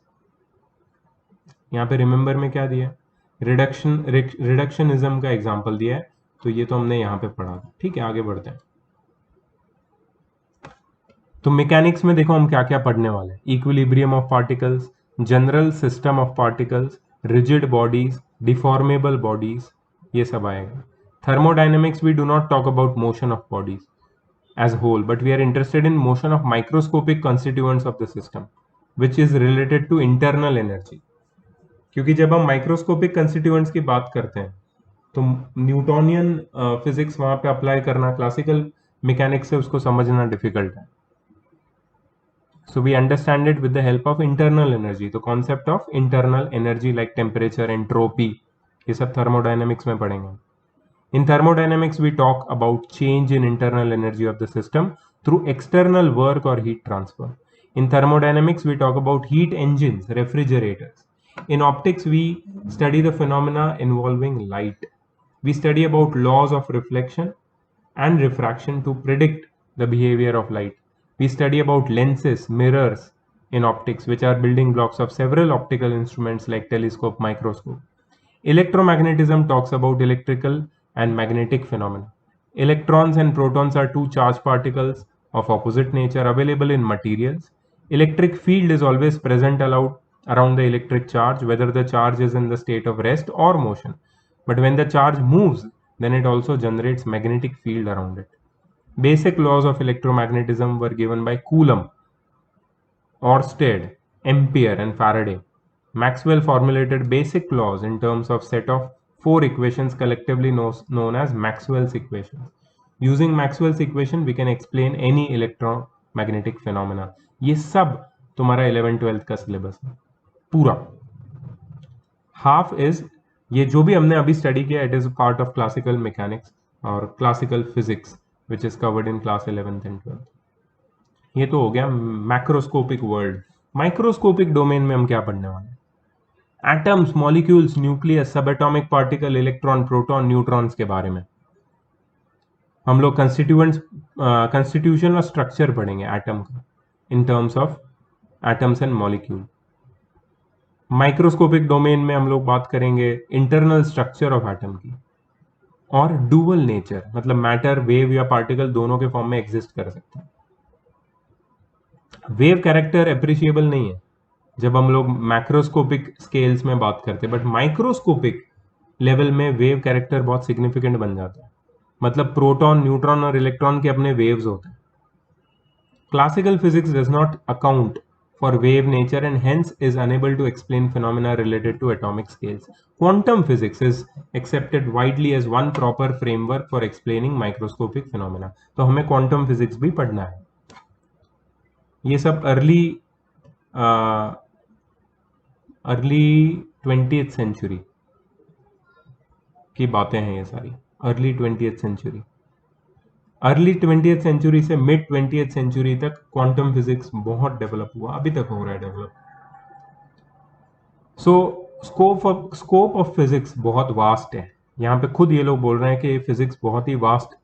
यहाँ पे रिमेंबर में क्या दिया? रिडक्शनिज्म का एग्जांपल दिया है, तो ये तो हमने यहाँ पे पढ़ा था. ठीक है, आगे बढ़ते हैं. तो मैकेनिक्स में देखो हम क्या क्या पढ़ने वाले हैं. Equilibrium of particles, general system of particles, rigid bodies, deformable bodies, ये सब आएगा. Thermodynamics, we do not talk about motion of bodies as whole, but we are interested in motion of microscopic constituents of the system, which is related to internal energy. क्योंकि जब हम microscopic constituents की बात करते हैं तो Newtonian physics वहां पे अप्लाई करना क्लासिकल मैकेनिक्स से उसको समझना डिफिकल्ट है. So we understand it with the help of internal energy. तो concept of internal energy like temperature, entropy, ये सब थर्मोडायनेमिक्स में पढ़ेंगे. In thermodynamics, we talk about change in internal energy of the system through external work or heat transfer. In thermodynamics, we talk about heat engines, refrigerators. In optics, we study the phenomena involving light. We study about laws of reflection and refraction to predict the behavior of light. We study about lenses, mirrors in optics, which are building blocks of several optical instruments like telescope, microscope. Electromagnetism talks about electrical and magnetic phenomena. Electrons and protons are two charged particles of opposite nature available in materials. Electric field is always present around the electric charge, whether the charge is in the state of rest or motion. But when the charge moves, then it also generates magnetic field around it. Basic laws of electromagnetism were given by Coulomb, Oersted, Ampere, and Faraday. Maxwell formulated basic laws in terms of set of 4 equations collectively known as Maxwell's equations. Using Maxwell's equation, we can explain any electromagnetic phenomena. ये सब तुम्हारा 11th-12th का syllabus है पूरा. Half is ये जो भी हमने अभी स्टडी किया, it is part of classical mechanics और classical physics which is covered in class 11th and 12th. ये तो हो गया मैक्रोस्कोपिक वर्ल्ड. माइक्रोस्कोपिक डोमेन में हम क्या पढ़ने वाले हैं? एटम्स, मॉलिक्यूल्स, न्यूक्लियस, सब atomic particle, electron, proton, neutrons के बारे में हम लोग कंस्टिट्यूशन और स्ट्रक्चर पढ़ेंगे एटम का इन terms of atoms and molecule. Microscopic domain में हम लोग बात करेंगे इंटरनल स्ट्रक्चर ऑफ एटम की और डुअल नेचर, मतलब मैटर, वेव या पार्टिकल दोनों के फॉर्म में एग्जिस्ट कर सकता है. वेव कैरेक्टर अप्रिशिएबल नहीं है जब हम लोग मैक्रोस्कोपिक स्केल्स में बात करते हैं, बट माइक्रोस्कोपिक लेवल में वेव कैरेक्टर बहुत सिग्निफिकेंट बन जाता है. मतलब प्रोटॉन, न्यूट्रॉन और इलेक्ट्रॉन के अपने वेव्स होते हैं. Classical physics does not account for wave nature and hence is unable to explain phenomena related to atomic scales. Quantum physics is accepted widely as one proper framework for explaining microscopic phenomena. तो हमें quantum physics भी पढ़ना है. ये सब early 20th century की बातें हैं. ये सारी early 20th century. Early 20th century से मिड 20th सेंचुरी तक क्वांटम फिजिक्स बहुत डेवलप हुआ, अभी तक हो रहा है develop. So scope of physics बहुत वास्ट है. यहाँ पे खुद ये लोग बोल रहे हैं कि फिजिक्स बहुत ही वास्ट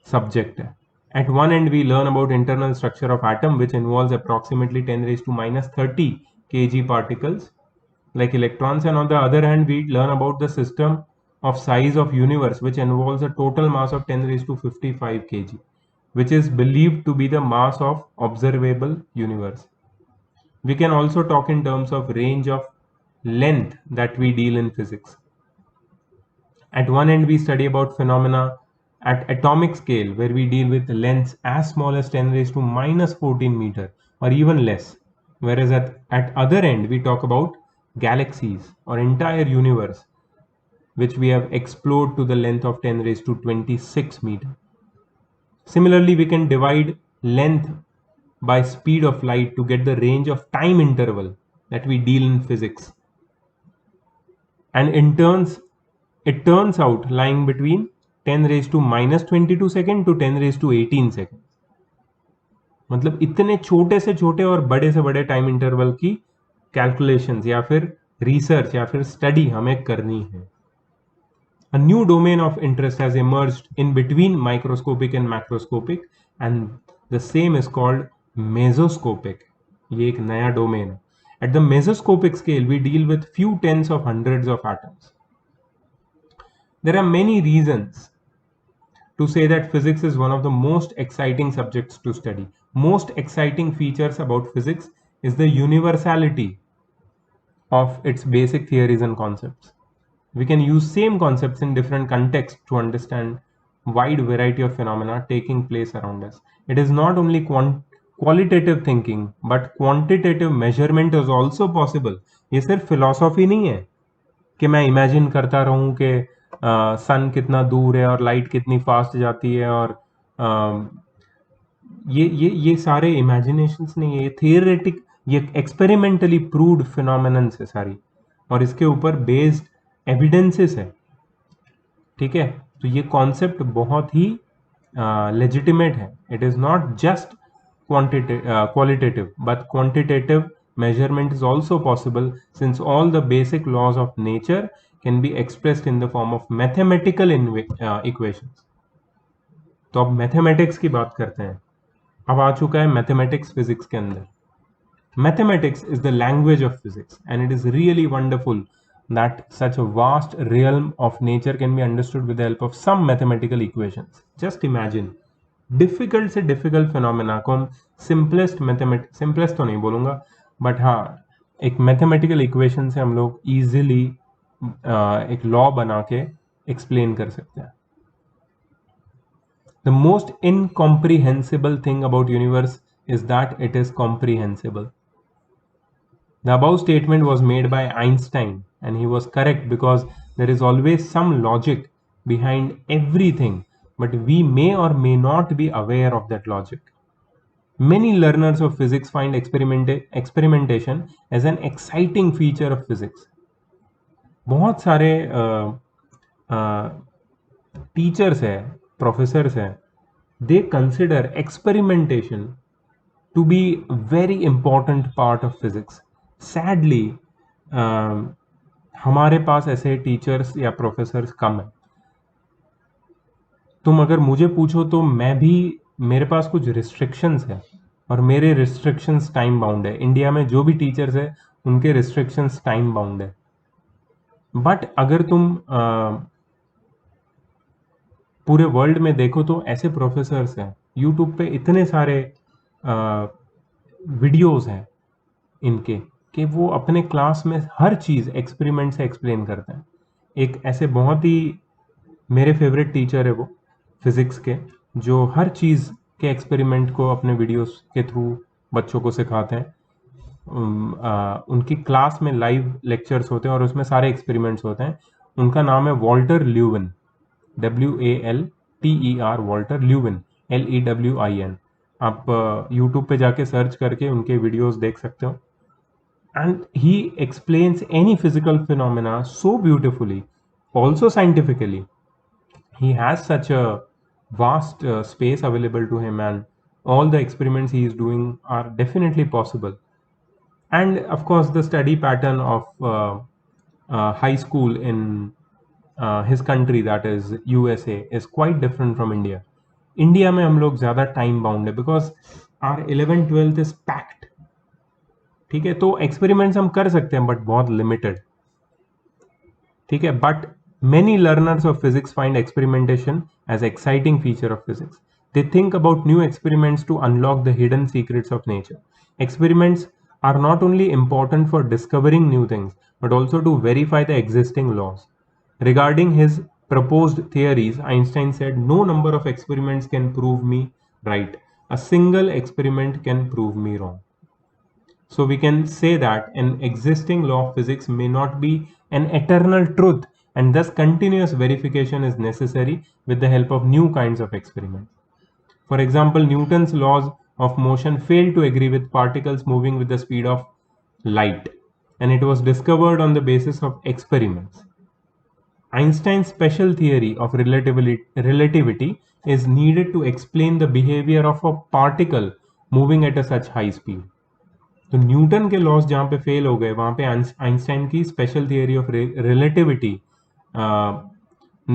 सब्जेक्ट है. At one end we learn about internal structure of atom which involves approximately 10⁻³ kg particles like electrons, and on the other hand we learn about the system of size of universe which involves a total mass of 10⁵5 kg, which is believed to be the mass of observable universe. We can also talk in terms of range of length that we deal in physics. At one end we study about phenomena at atomic scale where we deal with lengths as small as 10⁻14 meter or even less, whereas at other end we talk about galaxies or entire universe which we have explored to the length of 10⁻26 meter. Similarly, we can divide length by speed of light to get the range of time interval that we deal in physics. And it turns out lying between 10⁻22 second to 10⁻18 second. मतलब इतने छोटे से छोटे और बड़े से बड़े time interval की कैलकुलेशंस या फिर रिसर्च या फिर स्टडी हमें करनी है. A new domain of interest has emerged in between microscopic and macroscopic, and the same is called mesoscopic. ये एक नया डोमेन है. At the mesoscopic scale, we deal with few tens of hundreds of atoms. There are many reasons to say that physics is one of the most exciting subjects to study. Most exciting features about physics is the universality of its basic theories and concepts. We can use same concepts in different contexts to understand wide variety of phenomena taking place around us. It is not only qualitative thinking, but quantitative measurement is also possible. ये सिर्फ philosophy नहीं है कि मैं imagine करता रहूं कि सन कितना दूर है और लाइट कितनी फास्ट जाती है और ये सारे इमेजिनेशंस नहीं है. ये थियोरेटिक, ये एक्सपेरिमेंटली प्रूव्ड फिनोमेनन्स है सारी, और इसके ऊपर बेस्ड एविडेंसेस है. ठीक है, तो ये कॉन्सेप्ट बहुत ही लेजिटिमेट है. It is not just qualitative but quantitative measurement is also possible, since all the basic laws of nature can be expressed in the form of mathematical equations. तो अब mathematics की बात करते हैं. अब आ चुका है मैथमेटिक्स फिजिक्स के अंदर. Mathematics is the language of physics and it is really wonderful that such a vast realm of nature can be understood with the help of some mathematical equations. Just imagine, difficult से difficult phenomena को हम simplest तो नहीं बोलूँगा, but हाँ एक mathematical equation से हम लोग ईजिली एक लॉ बना के एक्सप्लेन कर सकते हैं. The most incomprehensible thing about universe is that it is comprehensible. The above statement was made by Einstein and he was correct, because there is always some logic behind everything, but we may or may not be aware of that logic. Many learners of physics find experimentation as an exciting feature of physics. बहुत सारे teachers है, professors हैं, they consider experimentation to be a very important part of physics. Sadly, हमारे पास ऐसे teachers या professors कम है. तुम अगर मुझे पूछो तो मैं भी, मेरे पास कुछ रिस्ट्रिक्शंस है, और मेरे रिस्ट्रिक्शंस टाइम बाउंड है. इंडिया में जो भी टीचर्स है उनके रिस्ट्रिक्शंस टाइम बाउंड है. बट अगर तुम पूरे वर्ल्ड में देखो तो ऐसे प्रोफेसर्स हैं, यूट्यूब पे इतने सारे वीडियोस हैं इनके, कि वो अपने क्लास में हर चीज़ एक्सपेरिमेंट से एक्सप्लेन करते हैं. एक ऐसे बहुत ही मेरे फेवरेट टीचर है वो फिज़िक्स के, जो हर चीज़ के एक्सपेरिमेंट को अपने वीडियोस के थ्रू बच्चों को सिखाते हैं. उनकी क्लास में लाइव लेक्चर्स होते हैं और उसमें सारे एक्सपेरिमेंट्स होते हैं. उनका नाम है Walter Leeuwen, WALTER, Walter Leeuwen, LEWIN. आप यूट्यूब पे जाके सर्च करके उनके वीडियोस देख सकते हो. And he explains any physical phenomena so beautifully, also scientifically. He has such a vast space available to him, and all the experiments he is doing are definitely possible. And of course, the study pattern of high school in his country, that is USA, is quite different from India. India में हम लोग ज़्यादा time bound है, because are 11th-12th is packed. ठीक है, तो experiments हम कर सकते हैं बट बहुत लिमिटेड. ठीक है, but many learners of physics find experimentation as exciting feature of physics. They think about new experiments to unlock the hidden secrets of nature. Experiments are not only important for discovering new things, but also to verify the existing laws. Regarding his proposed theories, Einstein said, "No number of experiments can prove me right. A single experiment can prove me wrong." So we can say that an existing law of physics may not be an eternal truth, and thus continuous verification is necessary with the help of new kinds of experiments. For example, Newton's laws of motion failed to agree with particles moving with the speed of light, and it was discovered on the basis of experiments. Einstein's special theory of relativity is needed to explain the behavior of a particle moving at a such high speed. तो Newton के loss जहाँ पे fail हो गए, वहाँ पे Einstein की special theory of relativity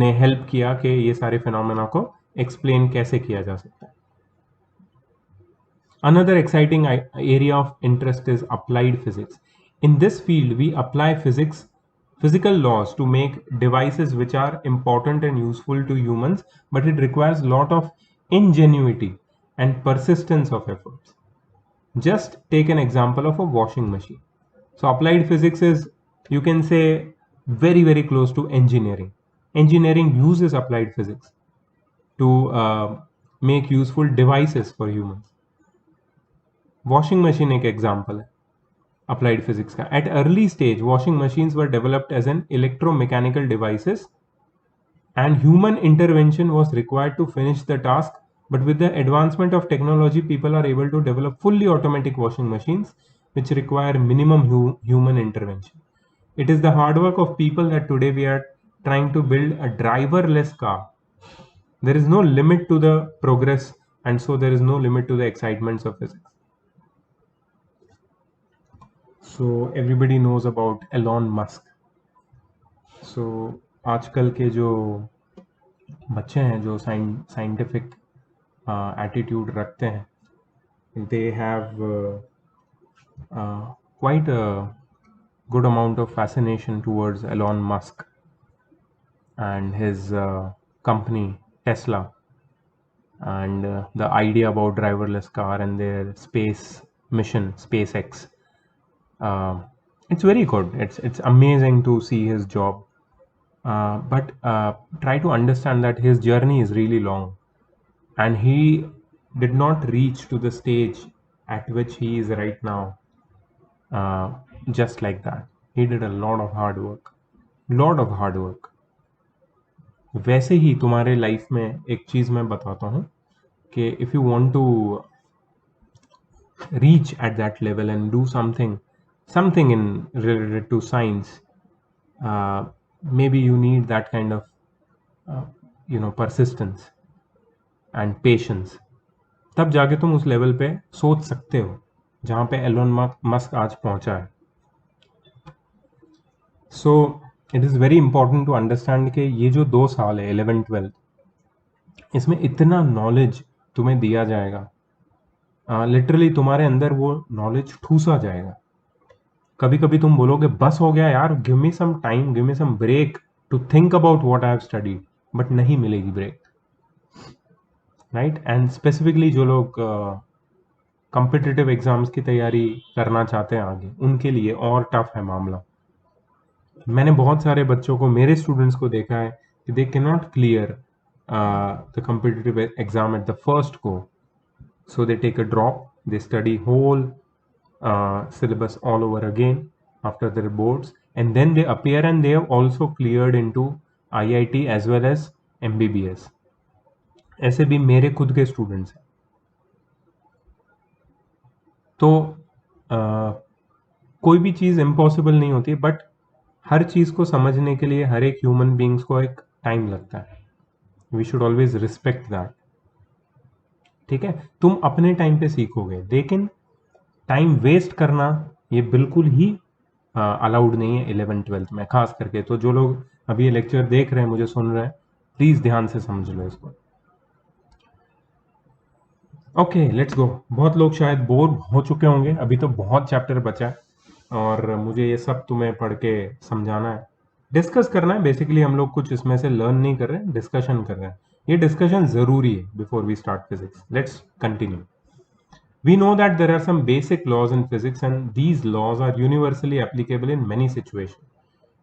ने हेल्प किया कि ये सारे फिनोमेना को एक्सप्लेन कैसे किया जा सकता है. Another exciting area of interest is applied physics. In this field, we apply physical laws to make devices which are important and useful to humans, but it requires a lot of ingenuity and persistence of efforts. Just take an example of a washing machine. So applied physics is, you can say, very, very close to engineering. Engineering uses applied physics to make useful devices for humans. Washing machine एक example है applied physics का. At early stage, washing machines were developed as an electromechanical devices, and human intervention was required to finish the task. But with the advancement of technology, people are able to develop fully automatic washing machines which require minimum human intervention. It is the hard work of people that today we are trying to build a driverless car. There is no limit to the progress, and so there is no limit to the excitements of physics. So everybody knows about Elon Musk. So आजकल के जो बच्चे हैं जो scientific attitude रखते हैं, they have quite a good amount of fascination towards Elon Musk and his company Tesla, and the idea about driverless car and their space mission SpaceX. It's very good. It's amazing to see his job, but try to understand that his journey is really long, and he did not reach to the stage at which he is right now just like that. He did a lot of hard work. Lot of hard work. वैसे ही तुम्हारे life में एक चीज़ मैं बताता हूँ कि if you want to reach at that level and do something in related to science, maybe you need that kind of persistence and patience. तब जाके तुम उस लेवल पे सोच सकते हो जहाँ पे एलोन मस्क आज पहुंचा है. So it is very important to understand कि ये जो 2 साल है 11th-12th, इसमें इतना नॉलेज तुम्हें दिया जाएगा, लिटरली तुम्हारे अंदर वो नॉलेज ठूसा जाएगा. कभी कभी तुम बोलोगे बस हो गया यार, give me some time, give me some break to think about what I have studied, but नहीं मिलेगी ब्रेक, राइट. एंड स्पेसिफिकली जो लोग कॉम्पिटिटिव एग्जाम्स की तैयारी करना चाहते हैं आगे, उनके लिए और टफ है मामला. मैंने बहुत सारे बच्चों को, मेरे स्टूडेंट्स को देखा है कि they can not clear the competitive exam at the first go, so they take a drop, they study whole syllabus all over again after their boards, and then they appear and they have also cleared into IIT as well as MBBS. ऐसे भी मेरे खुद के students हैं. तो कोई भी चीज़ impossible नहीं होती, बट हर चीज़ को समझने के लिए हर एक ह्यूमन बींग्स को एक टाइम लगता है. We should always respect that. ठीक है, तुम अपने टाइम पे सीखोगे, लेकिन टाइम वेस्ट करना ये बिल्कुल ही अलाउड नहीं है 11th-12th में, खास करके. तो जो लोग अभी ये लेक्चर देख रहे हैं, मुझे सुन रहे हैं, प्लीज ध्यान से समझ लो इसको. Okay, let's go. बहुत लोग शायद बोर हो चुके होंगे, अभी तो बहुत चैप्टर बचा है और मुझे ये सब तुम्हें पढ़ के समझाना है, डिस्कस करना है. बेसिकली हम लोग कुछ इसमें से लर्न नहीं कर रहे हैं, डिस्कशन कर रहे हैं. ये डिस्कशन जरूरी है before we start physics. Let's continue. We know that there are some basic laws in physics, and these laws are universally applicable in many situations.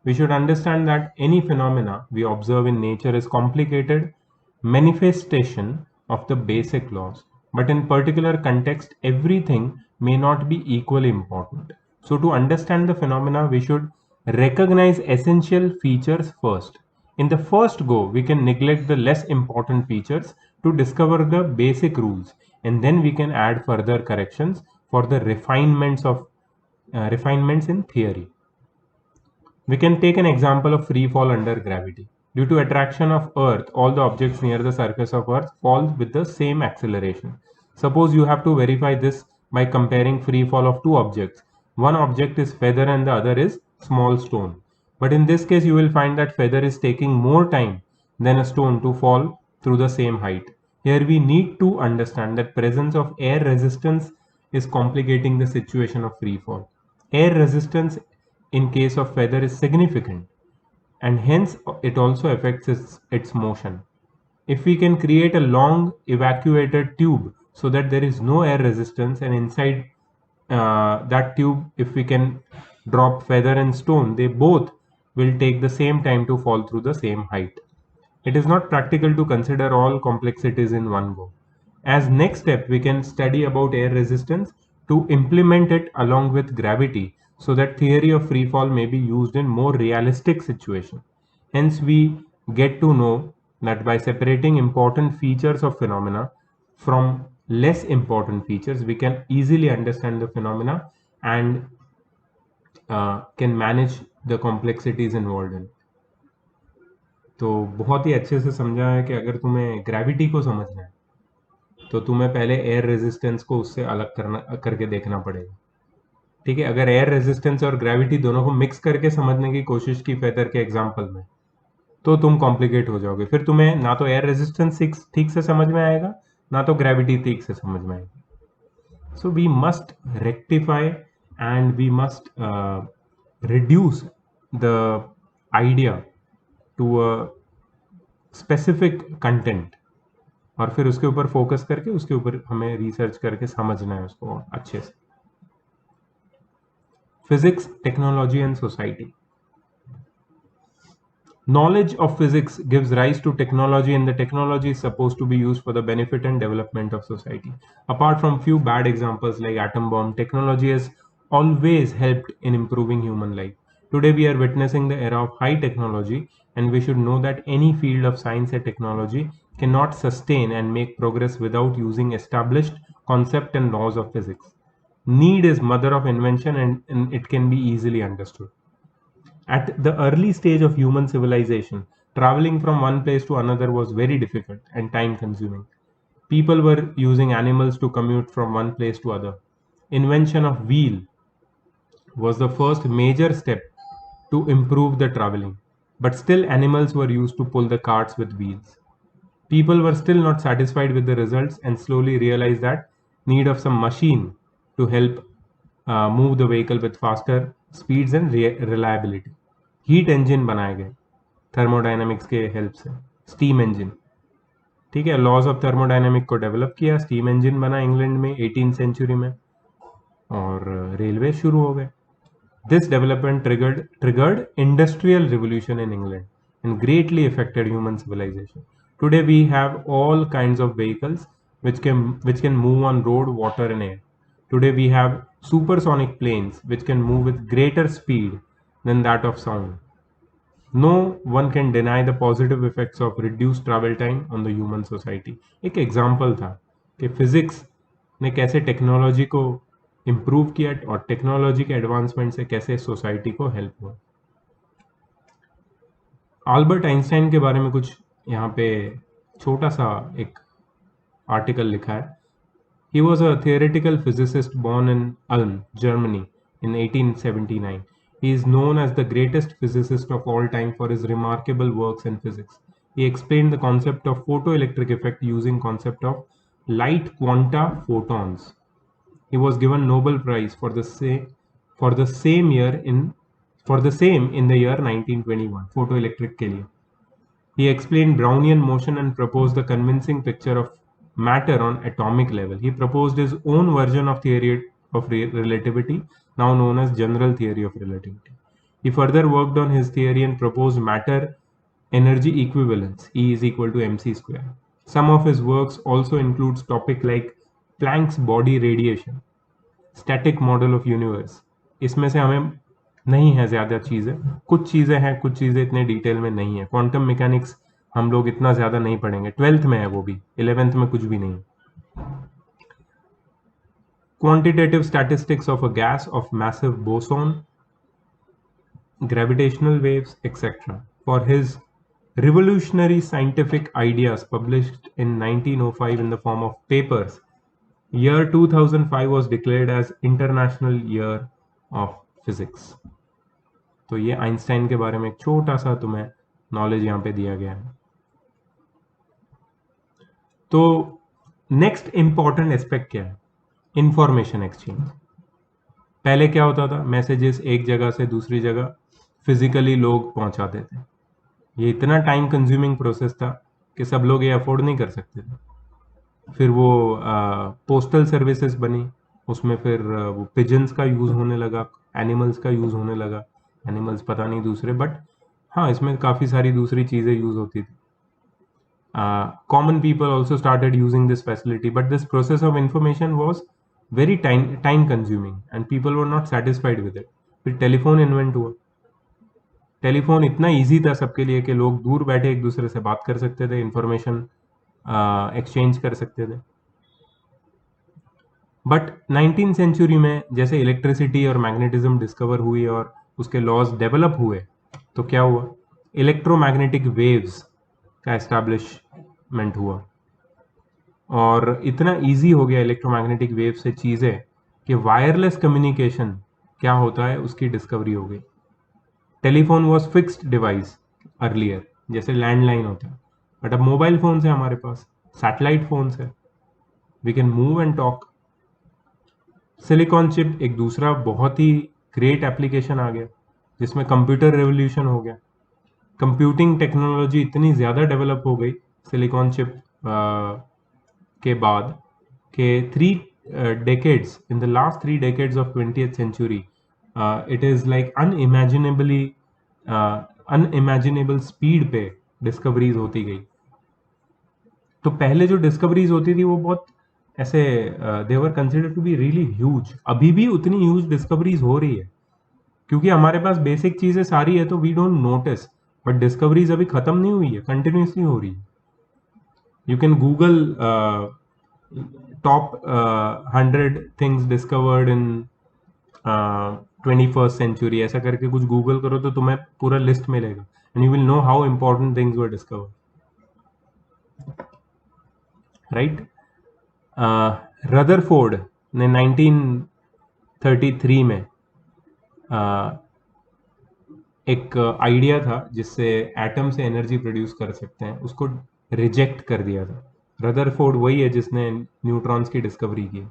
We should understand that any phenomena we observe in nature is complicated manifestation of the basic laws, but in particular context, everything may not be equally important. So to understand the phenomena, we should recognize essential features first. In the first go, we can neglect the less important features to discover the basic rules, and then we can add further corrections for the refinements in theory. We can take an example of free fall under gravity. Due to attraction of Earth, all the objects near the surface of Earth fall with the same acceleration. Suppose you have to verify this by comparing free fall of two objects. One object is feather and the other is small stone. But in this case, you will find that feather is taking more time than a stone to fall through the same height. Here we need to understand that presence of air resistance is complicating the situation of free fall. Air resistance in case of feather is significant, and hence it also affects its motion. If we can create a long evacuated tube so that there is no air resistance, and inside that tube, if we can drop feather and stone, they both will take the same time to fall through the same height. It is not practical to consider all complexities in one go. As next step, we can study about air resistance to implement it along with gravity, so that theory of free fall may be used in more realistic situation. Hence, we get to know that by separating important features of phenomena from less important features, we can easily understand the phenomena and can manage the complexities involved in. तो बहुत ही अच्छे से समझा है कि अगर तुम्हें gravity को समझना है तो तुम्हें पहले एयर रेजिस्टेंस को उससे अलग करके देखना पड़ेगा. ठीक है, अगर एयर रेजिस्टेंस और ग्रेविटी दोनों को मिक्स करके समझने की कोशिश की फेदर के एग्जांपल में, तो तुम कॉम्प्लिकेट हो जाओगे. फिर तुम्हें ना तो एयर रेजिस्टेंस ठीक से समझ में आएगा, ना तो ग्रेविटी ठीक से समझ में आएगी. So we must rectify and we must reduce the idea to a specific content, और फिर उसके ऊपर फोकस करके उसके ऊपर हमें रिसर्च करके समझना है उसको अच्छे से. Physics, technology and society. Knowledge of physics gives rise to technology, and the technology is supposed to be used for the benefit and development of society. Apart from few bad examples like atom bomb, technology has always helped in improving human life. Today we are witnessing the era of high technology, and we should know that any field of science and technology cannot sustain and make progress without using established concept and laws of physics. Need is mother of invention, and it can be easily understood. At the early stage of human civilization, traveling from one place to another was very difficult and time consuming. People were using animals to commute from one place to other. Invention of wheel was the first major step to improve the traveling, but still animals were used to pull the carts with wheels. People were still not satisfied with the results and slowly realized that need of some machine to help move the vehicle with faster speeds and reliability. Heat engine बनाए गए thermodynamics के help से, steam engine, ठीक है। Laws of thermodynamic को develop किया, steam engine बना England में 18th सेंचुरी में, और रेलवे शुरू हो गए। This development triggered industrial revolution in England and greatly affected human civilization. Today we have all kinds of vehicles which can move on road, water and air. Today we have supersonic planes which can move with greater speed than that of sound. No one can deny the positive effects of reduced travel time on the human society. एक example था कि physics ने कैसे technology को improve किया और technology के advancement से कैसे सोसाइटी को हेल्प हुआ। अल्बर्ट आइंस्टाइन के बारे में कुछ यहाँ पे छोटा सा एक आर्टिकल लिखा है। He was a theoretical physicist born in Ulm, Germany in 1879. He is known as the greatest physicist of all time for his remarkable works in physics. He explained the concept of photoelectric effect using concept of light quanta photons. He was given Nobel Prize for the same in the year 1921 photoelectric के लिए. He explained Brownian motion and proposed the convincing picture of matter on atomic level. He proposed his own version of theory of relativity, now known as general theory of relativity. He further worked on his theory and proposed matter energy equivalence, E is equal to mc square. Some of his works also includes topic like Planck's body radiation, static model of universe. इसमें से हमें नहीं है ज़्यादा चीज़ें, कुछ चीज़ें हैं, कुछ चीज़ें इतने डिटेल में नहीं है। क्वांटम मैकेनिक्स हम लोग इतना ज़्यादा नहीं पढ़ेंगे, 12th में है वो भी, 11th में कुछ भी नहीं। Quantitative statistics of a gas of massive boson, gravitational waves, etc. For his revolutionary scientific ideas published in 1905 in the form of papers, year 2005 was declared as International Year of Physics. तो ये Einstein के बारे में एक छोटा सा तुम्हें knowledge यहाँ पे दिया गया है। तो नेक्स्ट इंपॉर्टेंट एस्पेक्ट क्या है? Information exchange. पहले क्या होता था? मैसेजेस एक जगह से दूसरी जगह फिजिकली लोग पहुंचाते थे। ये इतना टाइम कंज्यूमिंग प्रोसेस था कि सब लोग ये अफोर्ड नहीं कर सकते थे। फिर वो पोस्टल सर्विसेज बनी, उसमें फिर वो पिजन्स का यूज़ होने लगा, एनिमल्स का यूज़ होने लगा। एनिमल्स पता नहीं दूसरे, बट हाँ इसमें काफ़ी सारी दूसरी चीज़ें यूज़ होती थी। Common people also started using this facility, but this process of information was very time consuming and people were not satisfied with it. फिर टेलीफोन इन्वेंट हुआ। टेलीफोन इतना इजी था सबके लिए कि लोग दूर बैठे एक दूसरे से बात कर सकते थे, इंफॉर्मेशन एक्सचेंज कर सकते थे। बट 19th सेंचुरी में जैसे इलेक्ट्रिसिटी और मैग्नेटिज्म डिस्कवर हुई और उसके लॉज डेवलप हुए, तो क्या हुआ? इलेक्ट्रोमैग्नेटिक वेव्स का एस्टैब्लिशमेंट हुआ और इतना इजी हो गया इलेक्ट्रोमैग्नेटिक वेव से चीज़ें कि वायरलेस कम्युनिकेशन क्या होता है उसकी डिस्कवरी हो गई। Telephone was fixed device earlier, जैसे लैंडलाइन होता है, बट अब मोबाइल फोन्स है हमारे पास, सैटेलाइट फोन्स है, we can move and talk. Silicon chip एक दूसरा बहुत ही ग्रेट एप्लीकेशन आ गया जिसमें कंप्यूटर रेवोल्यूशन हो गया। कंप्यूटिंग टेक्नोलॉजी इतनी ज़्यादा डेवलप हो गई सिलिकॉन चिप के बाद कि 3 decades, in the last 3 decades of 20th century, it is like unimaginable speed पे डिस्कवरीज होती गई। तो पहले जो डिस्कवरीज होती थी वो बहुत ऐसे they were considered to be really huge. अभी भी उतनी ह्यूज डिस्कवरीज हो रही है, क्योंकि हमारे पास बेसिक चीजें सारी है तो we don't notice, but discoveries अभी खत्म नहीं हुई है, कंटिन्यूसली हो रही है. You can Google top 100 things discovered in 21st century, ऐसा करके कुछ गूगल करो तो तुम्हें पूरा लिस्ट मिलेगा, and you will know how important things were discovered, right. Rutherford ने 1933 में एक आइडिया था जिससे एटम से एनर्जी प्रोड्यूस कर सकते हैं, उसको रिजेक्ट कर दिया था. रदरफोर्ड वही है जिसने न्यूट्रॉन्स की डिस्कवरी की,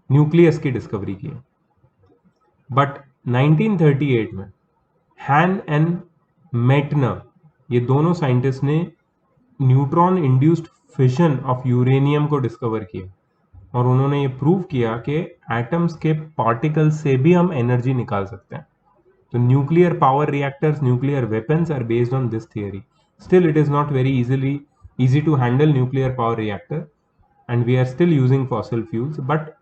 न्यूक्लियस की डिस्कवरी की. बट 1938 में हैन एंड मेटनर, ये दोनों साइंटिस्ट ने neutron induced fission of uranium को डिस्कवर किया, और उन्होंने ये प्रूव किया कि एटम्स के पार्टिकल्स से भी हम एनर्जी निकाल सकते हैं. So nuclear power reactors, nuclear weapons are based on this theory. Still, it is not very easy to handle nuclear power reactor, and we are still using fossil fuels. But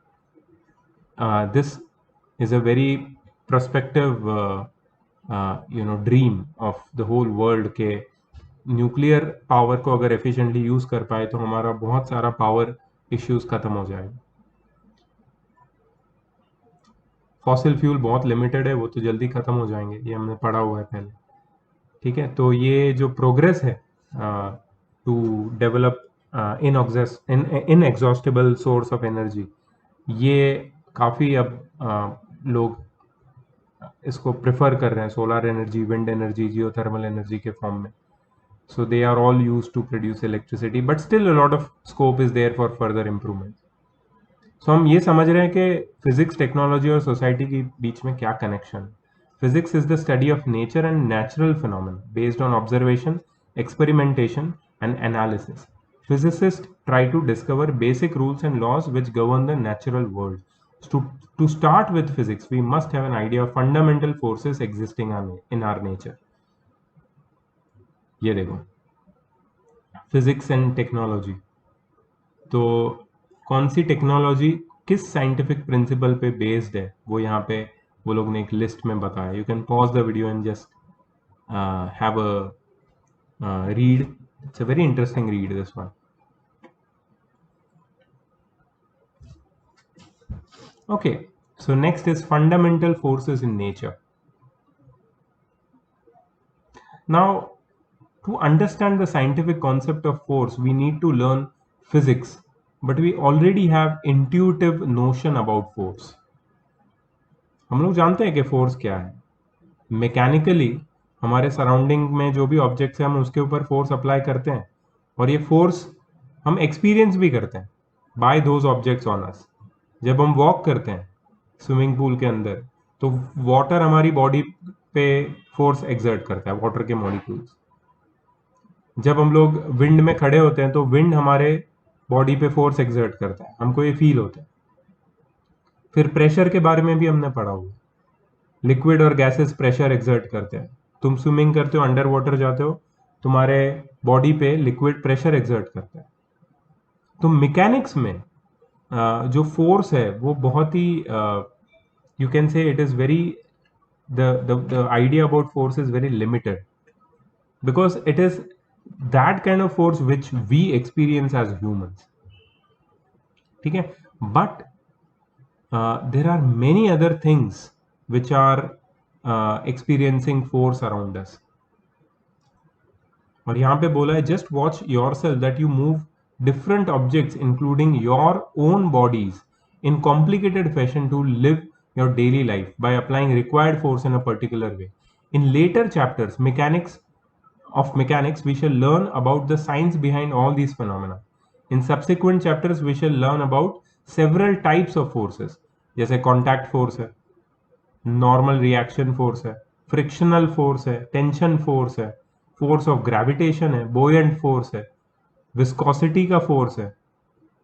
this is a very prospective, dream of the whole world के nuclear power को अगर efficiently use कर पाए तो हमारा बहुत सारा power issues खत्म हो जाएगा. फॉसिल फ्यूल बहुत लिमिटेड है, वो तो जल्दी खत्म हो जाएंगे, ये हमने पढ़ा हुआ है पहले. ठीक है, तो ये जो प्रोग्रेस है to develop in exhaustible source of energy, ये काफ़ी अब लोग इसको प्रेफर कर रहे हैं, solar energy, wind energy, geothermal energy के फॉर्म में. So they are all use to produce electricity, but still a lot of scope is there for further improvement. सो हम ये समझ रहे हैं कि फिजिक्स, टेक्नोलॉजी और सोसाइटी के बीच में क्या कनेक्शन है. Physics is the study of nature and natural phenomena based on observation, experimentation and analysis. Physicists try to discover basic rules and laws which govern the natural world. To start with physics, we must have an idea of fundamental forces existing in our nature. ये देखो, physics and technology. तो कौन सी technology किस scientific principle पे based है, वो यहाँ पे वो लोग ने एक लिस्ट में बताया. You can pause the video and just have a read. It's a very interesting read, this one. Okay, so next is fundamental forces in nature. Now, to understand the scientific concept of force, we need to learn physics, but we already have intuitive notion about force. हम लोग जानते हैं कि force क्या है. Mechanically हमारे surrounding में जो भी ऑब्जेक्ट्स हैं हम उसके ऊपर फोर्स अप्लाई करते हैं, और ये फोर्स हम एक्सपीरियंस भी करते हैं by those objects on us. जब हम वॉक करते हैं स्विमिंग पूल के अंदर, तो वाटर हमारी बॉडी पे फोर्स एक्सर्ट करता है, वाटर के मॉलिक्यूल्स. जब हम लोग विंड में खड़े होते हैं तो विंड हमारे बॉडी पे फोर्स एक्सर्ट करता है, हमको ये फील होता है. फिर प्रेशर के बारे में भी हमने पढ़ा हुआ, लिक्विड और गैसेस प्रेशर एक्सर्ट करते हैं. तुम स्विमिंग करते हो, अंडर वाटर जाते हो, तुम्हारे बॉडी पे लिक्विड प्रेशर एक्सर्ट करता है. तो मैकेनिक्स में जो फोर्स है वो बहुत ही, you can say it is very, the idea about force is very limited, because it is that kind of force which we experience as humans. ठीक है, but there are many other things which are experiencing force around us. और यहाँ पे बोला है, just watch yourself that you move different objects including your own bodies in complicated fashion to live your daily life by applying required force in a particular way. In later chapters of mechanics, we shall learn about the science behind all these phenomena. In subsequent chapters, we shall learn about several types of forces, जैसे contact force है, normal reaction force है, frictional force है, tension force है, force of gravitation है, buoyant force है, viscosity का force है,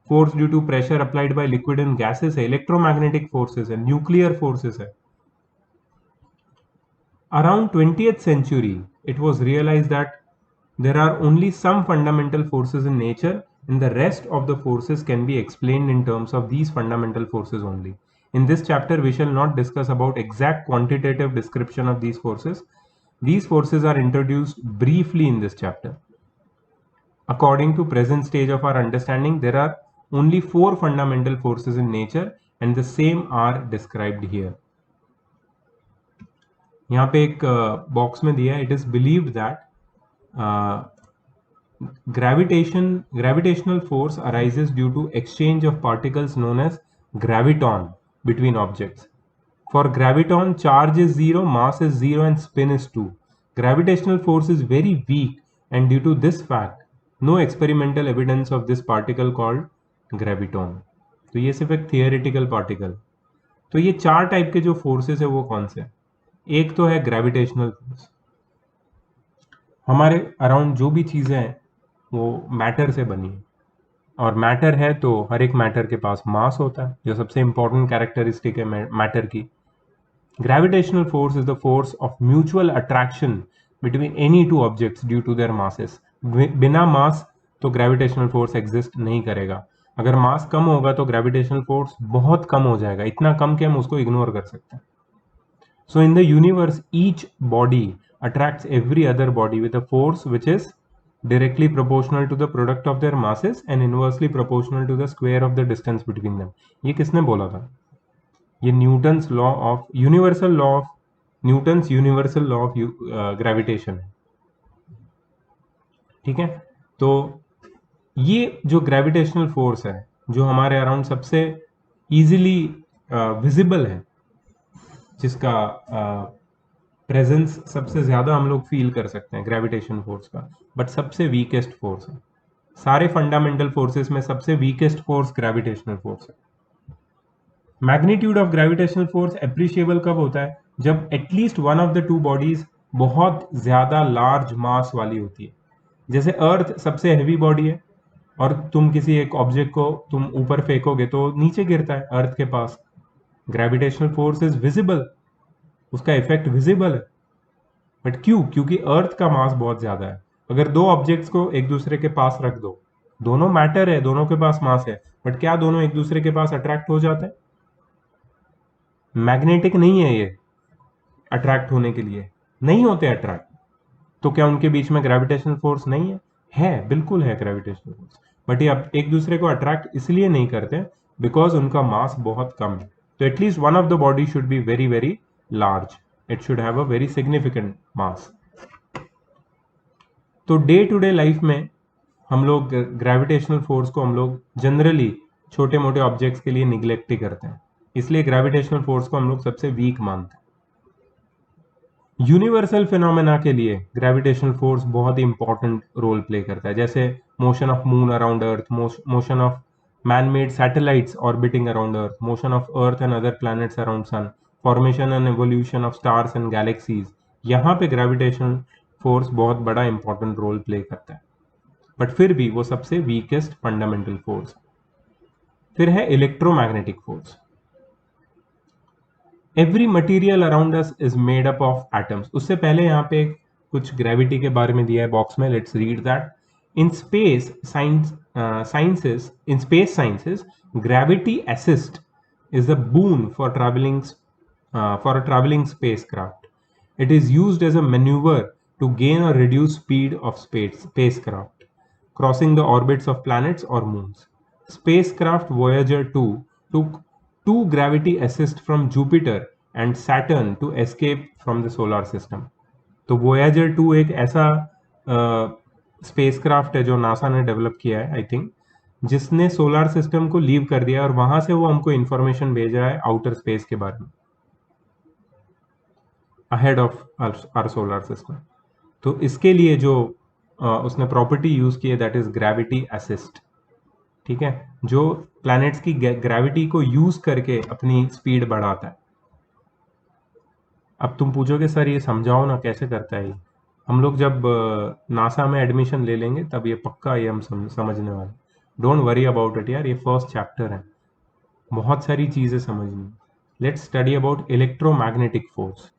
force due to pressure applied by liquid and gases है, electromagnetic forces है, nuclear forces है. Around 20th century, it was realized that there are only some fundamental forces in nature, and the rest of the forces can be explained in terms of these fundamental forces only. In this chapter, we shall not discuss about exact quantitative description of these forces. These forces are introduced briefly in this chapter. According to present stage of our understanding, there are only 4 fundamental forces in nature and the same are described here. यहाँ पे एक box में दिया है, it is believed that gravitational force arises due to exchange of particles known as graviton between objects. For graviton, charge is 0, mass is 0 and spin is 2. Gravitational force is very weak and due to this fact, no experimental evidence of this particle called graviton. तो ये सिर्फ एक theoretical particle. तो ये 4 type के जो forces है वो कौन से? एक तो है ग्रेविटेशनल फोर्स. हमारे अराउंड जो भी चीज़ें हैं वो मैटर से बनी है और मैटर है तो हर एक मैटर के पास मास होता है जो सबसे इंपॉर्टेंट कैरेक्टरिस्टिक है मैटर की. Gravitational force is the force of mutual attraction between any two objects due to their masses. बिना मास तो ग्रेविटेशनल फोर्स एग्जिस्ट नहीं करेगा. अगर मास कम होगा तो ग्रेविटेशनल फोर्स बहुत कम हो जाएगा, इतना कम कि हम उसको इग्नोर कर सकते हैं. So in the universe, each body attracts every other body with a force which is directly proportional to the product of their masses and inversely proportional to the square of the distance between them. ये किसने बोला था? ये Newton's law of Newton's universal law of gravitation है. ठीक है, तो ये जो ग्रेविटेशनल फोर्स है जो हमारे अराउंड सबसे इजीली विजिबल है, जिसका प्रेजेंस सबसे ज़्यादा हम लोग फील कर सकते हैं ग्रेविटेशन फोर्स का, बट सबसे वीकेस्ट फोर्स है. सारे फंडामेंटल फोर्सेस में सबसे वीकेस्ट फोर्स ग्रेविटेशनल फोर्स है. Magnitude of gravitational force appreciable कब होता है? जब at least one of the two bodies बहुत ज़्यादा लार्ज मास वाली होती है. जैसे अर्थ सबसे हैवी बॉडी है और तुम किसी एक ऑब्जेक्ट को तुम ऊपर फेंकोगे तो नीचे गिरता है अर्थ के पास. ग्रेविटेशनल फोर्स इज विजिबल, उसका इफेक्ट विजिबल है. बट क्यों? क्योंकि अर्थ का मास बहुत ज्यादा है. अगर दो ऑब्जेक्ट्स को एक दूसरे के पास रख दो, दोनों मैटर है, दोनों के पास मास है, बट क्या दोनों एक दूसरे के पास अट्रैक्ट हो जाते हैं? मैग्नेटिक नहीं है ये अट्रैक्ट होने के लिए, नहीं होते अट्रैक्ट. तो क्या उनके बीच में ग्रेविटेशनल फोर्स नहीं है? है, बिल्कुल है ग्रेविटेशनल फोर्स. बट ये अब एक दूसरे को अट्रैक्ट इसलिए नहीं करते बिकॉज उनका मास बहुत कम है. तो at least one of the body should be very very large. It should have a very significant mass. तो डे टू डे लाइफ में हम लोग ग्रेविटेशनल फोर्स को हम लोग जनरली छोटे मोटे ऑब्जेक्ट्स के लिए निग्लेक्ट ही करते हैं, इसलिए ग्रेविटेशनल फोर्स को हम लोग सबसे वीक मानते हैं. यूनिवर्सल फिनोमेना के लिए ग्रेविटेशनल फोर्स बहुत ही इंपॉर्टेंट रोल प्ले करता है. जैसे motion of moon around earth, motion of man-made satellites orbiting around Earth, motion of Earth and other planets around Sun, formation and evolution of stars and galaxies. यहाँ पे gravitational force बहुत बड़ा important role play करता है, but फिर भी वो सबसे वीकेस्ट फंडामेंटल फोर्स. फिर है electromagnetic force. Every material around us is made up of atoms. उससे पहले यहाँ पे कुछ ग्रेविटी के बारे में दिया है बॉक्स में, let's read that. In space sciences, gravity assist is a boon for a traveling spacecraft. It is used as a maneuver to gain or reduce speed of spacecraft crossing the orbits of planets or moons. Spacecraft Voyager 2 took 2 gravity assist from Jupiter and Saturn to escape from the solar system. तो Voyager 2 एक ऐसा spacecraft है जो NASA ने develop किया है, I think, जिसने solar system को लीव कर दिया और वहां से वो हमको इंफॉर्मेशन भेज रहा है आउटर स्पेस के बारे में, ahead of our solar system. तो इसके लिए जो उसने प्रॉपर्टी यूज की है दैट इज ग्रेविटी असिस्ट. ठीक है, जो प्लैनेट्स की ग्रेविटी को यूज करके अपनी स्पीड बढ़ाता है. अब तुम पूछोगे सर ये समझाओ ना कैसे करता है ये. हम लोग जब नासा में एडमिशन ले लेंगे तब ये पक्का ये हम समझने वाले. डोंट वरी अबाउट इट यार, ये फर्स्ट चैप्टर है, बहुत सारी चीज़ें समझनी. Let's study about electromagnetic force.